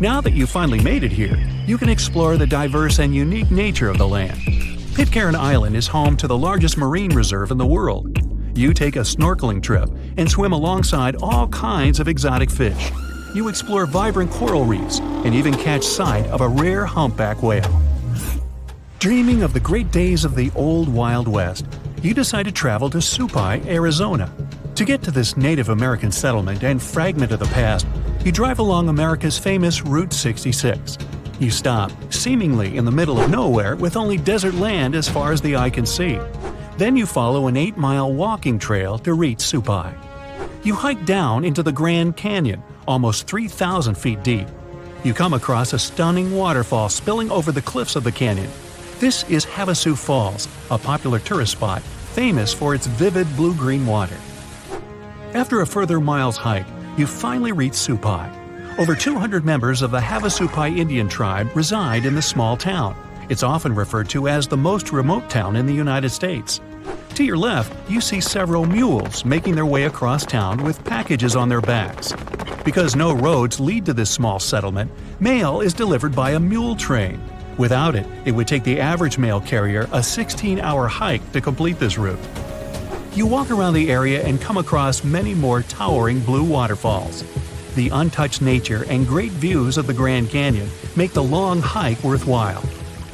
Now that you've finally made it here, you can explore the diverse and unique nature of the land. Pitcairn Island is home to the largest marine reserve in the world. You take a snorkeling trip and swim alongside all kinds of exotic fish. You explore vibrant coral reefs and even catch sight of a rare humpback whale. Dreaming of the great days of the old Wild West, you decide to travel to Supai, Arizona. To get to this Native American settlement and fragment of the past, you drive along America's famous Route 66. You stop, seemingly in the middle of nowhere with only desert land as far as the eye can see. Then you follow an 8-mile walking trail to reach Supai. You hike down into the Grand Canyon, almost 3,000 feet deep. You come across a stunning waterfall spilling over the cliffs of the canyon. This is Havasu Falls, a popular tourist spot famous for its vivid blue-green water. After a further mile's hike, you finally reach Supai. Over 200 members of the Havasupai Indian tribe reside in the small town. It's often referred to as the most remote town in the United States. To your left, you see several mules making their way across town with packages on their backs. Because no roads lead to this small settlement, mail is delivered by a mule train. Without it, it would take the average mail carrier a 16-hour hike to complete this route. You walk around the area and come across many more towering blue waterfalls. The untouched nature and great views of the Grand Canyon make the long hike worthwhile.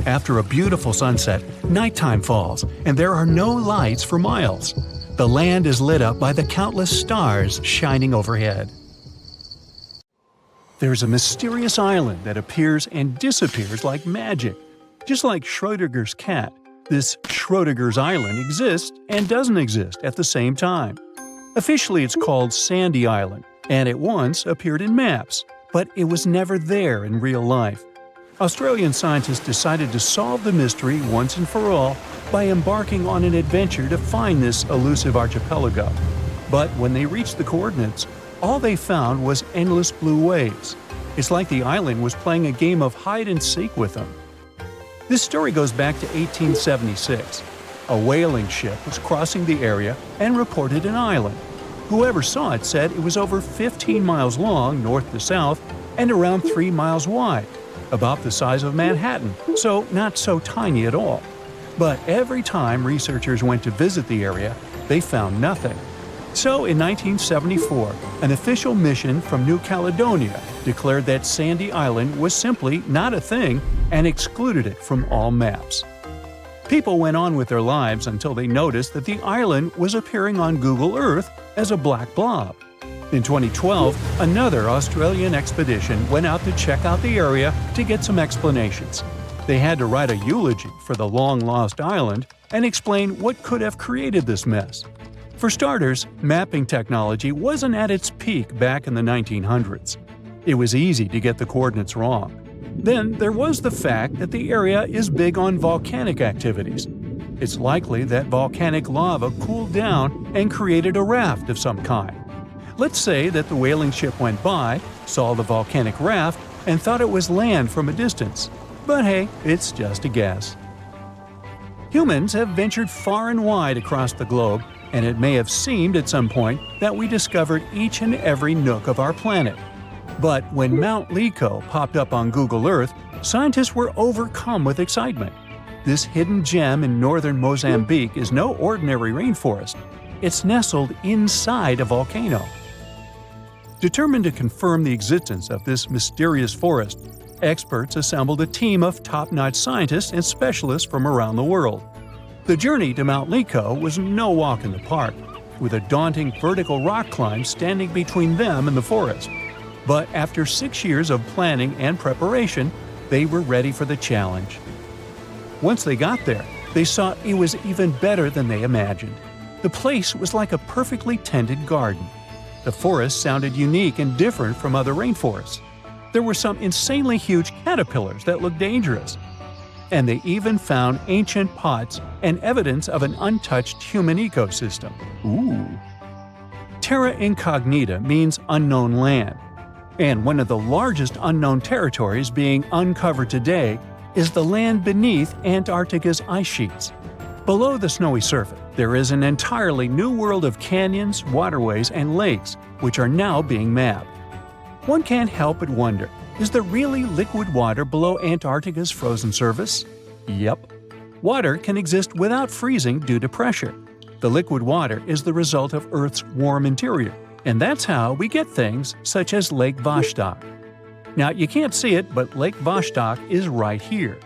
After a beautiful sunset, nighttime falls, and there are no lights for miles. The land is lit up by the countless stars shining overhead. There's a mysterious island that appears and disappears like magic. Just like Schrödinger's cat, this Schrödinger's Island exists and doesn't exist at the same time. Officially, it's called Sandy Island, and it once appeared in maps, but it was never there in real life. Australian scientists decided to solve the mystery once and for all by embarking on an adventure to find this elusive archipelago. But when they reached the coordinates, all they found was endless blue waves. It's like the island was playing a game of hide-and-seek with them. This story goes back to 1876. A whaling ship was crossing the area and reported an island. Whoever saw it said it was over 15 miles long north to south and around 3 miles wide, about the size of Manhattan, so not so tiny at all. But every time researchers went to visit the area, they found nothing. So in 1974, an official mission from New Caledonia declared that Sandy Island was simply not a thing and excluded it from all maps. People went on with their lives until they noticed that the island was appearing on Google Earth as a black blob. In 2012, another Australian expedition went out to check out the area to get some explanations. They had to write a eulogy for the long-lost island and explain what could have created this mess. For starters, mapping technology wasn't at its peak back in the 1900s. It was easy to get the coordinates wrong. Then there was the fact that the area is big on volcanic activities. It's likely that volcanic lava cooled down and created a raft of some kind. Let's say that the whaling ship went by, saw the volcanic raft, and thought it was land from a distance. But hey, it's just a guess. Humans have ventured far and wide across the globe, and it may have seemed at some point that we discovered each and every nook of our planet. But when Mount Lico popped up on Google Earth, scientists were overcome with excitement. This hidden gem in northern Mozambique is no ordinary rainforest. It's nestled inside a volcano. Determined to confirm the existence of this mysterious forest, experts assembled a team of top-notch scientists and specialists from around the world. The journey to Mount Lico was no walk in the park, with a daunting vertical rock climb standing between them and the forest. But after 6 years of planning and preparation, they were ready for the challenge. Once they got there, they saw it was even better than they imagined. The place was like a perfectly tended garden. The forest sounded unique and different from other rainforests. There were some insanely huge caterpillars that looked dangerous. And they even found ancient pots and evidence of an untouched human ecosystem. Ooh! Terra incognita means unknown land. And one of the largest unknown territories being uncovered today is the land beneath Antarctica's ice sheets. Below the snowy surface, there is an entirely new world of canyons, waterways, and lakes, which are now being mapped. One can't help but wonder, is there really liquid water below Antarctica's frozen surface? Yep. Water can exist without freezing due to pressure. The liquid water is the result of Earth's warm interior, and that's how we get things such as Lake Vostok. Now, you can't see it, but Lake Vostok is right here.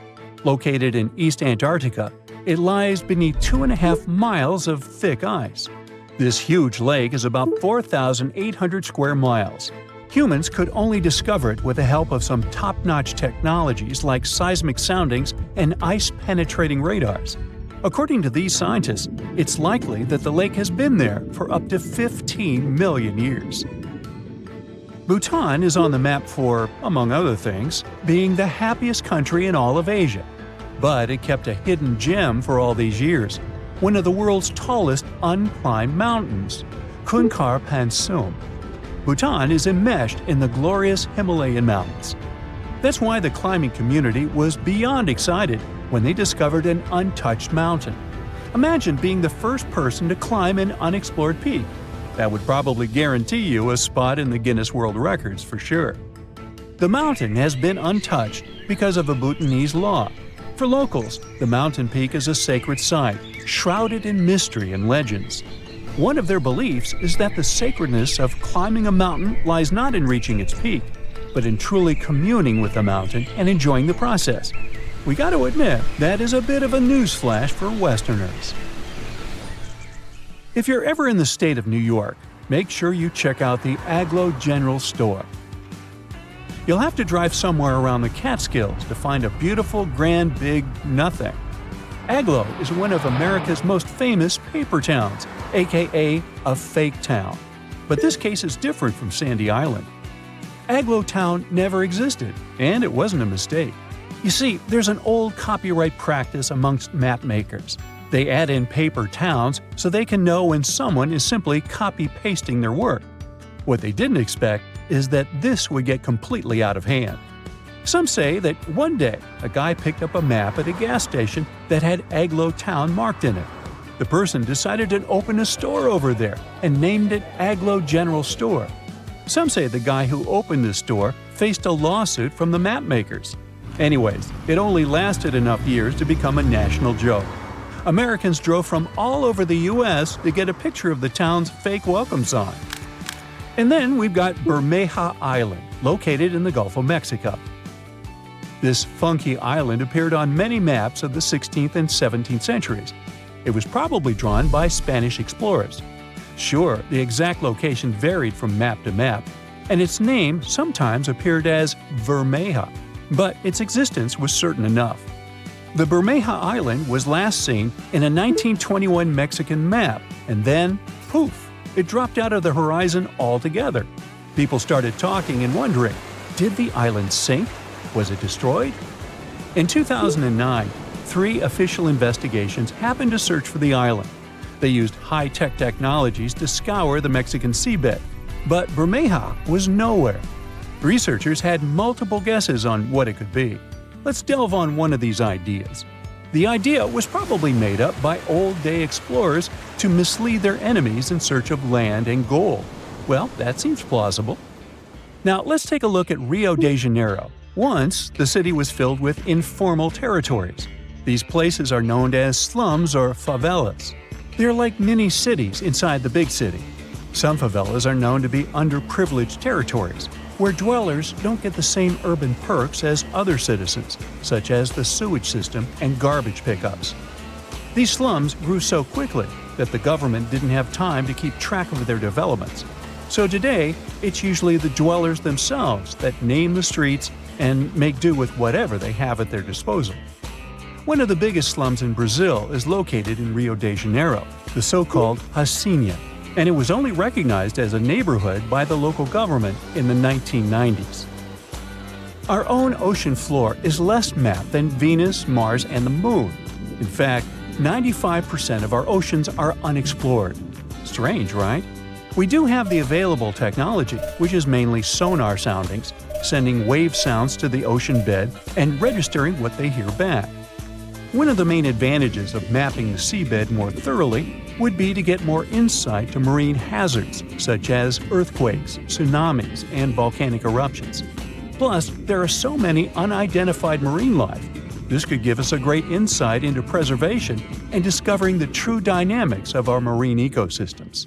Located in East Antarctica, it lies beneath 2.5 miles of thick ice. This huge lake is about 4,800 square miles. Humans could only discover it with the help of some top-notch technologies like seismic soundings and ice-penetrating radars. According to these scientists, it's likely that the lake has been there for up to 15 million years. Bhutan is on the map for, among other things, being the happiest country in all of Asia. But it kept a hidden gem for all these years, one of the world's tallest unclimbed mountains, Kunkar Pansum. Bhutan is enmeshed in the glorious Himalayan mountains. That's why the climbing community was beyond excited when they discovered an untouched mountain. Imagine being the first person to climb an unexplored peak. That would probably guarantee you a spot in the Guinness World Records for sure. The mountain has been untouched because of a Bhutanese law. For locals, the mountain peak is a sacred site, shrouded in mystery and legends. One of their beliefs is that the sacredness of climbing a mountain lies not in reaching its peak, but in truly communing with the mountain and enjoying the process. We got to admit, that is a bit of a newsflash for Westerners. If you're ever in the state of New York, make sure you check out the Aglo General Store. You'll have to drive somewhere around the Catskills to find a beautiful, grand, big nothing. Aglo is one of America's most famous paper towns, aka a fake town. But this case is different from Sandy Island. Aglo Town never existed, and it wasn't a mistake. You see, there's an old copyright practice amongst map makers. They add in paper towns so they can know when someone is simply copy-pasting their work. What they didn't expect is that this would get completely out of hand. Some say that one day a guy picked up a map at a gas station that had Aglo Town marked in it. The person decided to open a store over there and named it Aglo General Store. Some say the guy who opened the store faced a lawsuit from the map makers. Anyways, it only lasted enough years to become a national joke. Americans drove from all over the U.S. to get a picture of the town's fake welcome sign. And then we've got Bermeja Island, located in the Gulf of Mexico. This funky island appeared on many maps of the 16th and 17th centuries. It was probably drawn by Spanish explorers. Sure, the exact location varied from map to map, and its name sometimes appeared as Bermeja, but its existence was certain enough. The Bermeja Island was last seen in a 1921 Mexican map, and then, poof, it dropped out of the horizon altogether. People started talking and wondering, did the island sink? Was it destroyed? In 2009, 3 official investigations happened to search for the island. They used high-tech technologies to scour the Mexican seabed, but Bermeja was nowhere. Researchers had multiple guesses on what it could be. Let's delve on one of these ideas. The idea was probably made up by old-day explorers to mislead their enemies in search of land and gold. Well, that seems plausible. Now, let's take a look at Rio de Janeiro. Once, the city was filled with informal territories. These places are known as slums or favelas. They're like mini-cities inside the big city. Some favelas are known to be underprivileged territories, where dwellers don't get the same urban perks as other citizens, such as the sewage system and garbage pickups. These slums grew so quickly that the government didn't have time to keep track of their developments. So today, it's usually the dwellers themselves that name the streets and make do with whatever they have at their disposal. One of the biggest slums in Brazil is located in Rio de Janeiro, the so-called Hacienda, and it was only recognized as a neighborhood by the local government in the 1990s. Our own ocean floor is less mapped than Venus, Mars, and the Moon. In fact, 95% of our oceans are unexplored. Strange, right? We do have the available technology, which is mainly sonar soundings, sending wave sounds to the ocean bed and registering what they hear back. One of the main advantages of mapping the seabed more thoroughly would be to get more insight to marine hazards such as earthquakes, tsunamis, and volcanic eruptions. Plus, there are so many unidentified marine life. This could give us a great insight into preservation and discovering the true dynamics of our marine ecosystems.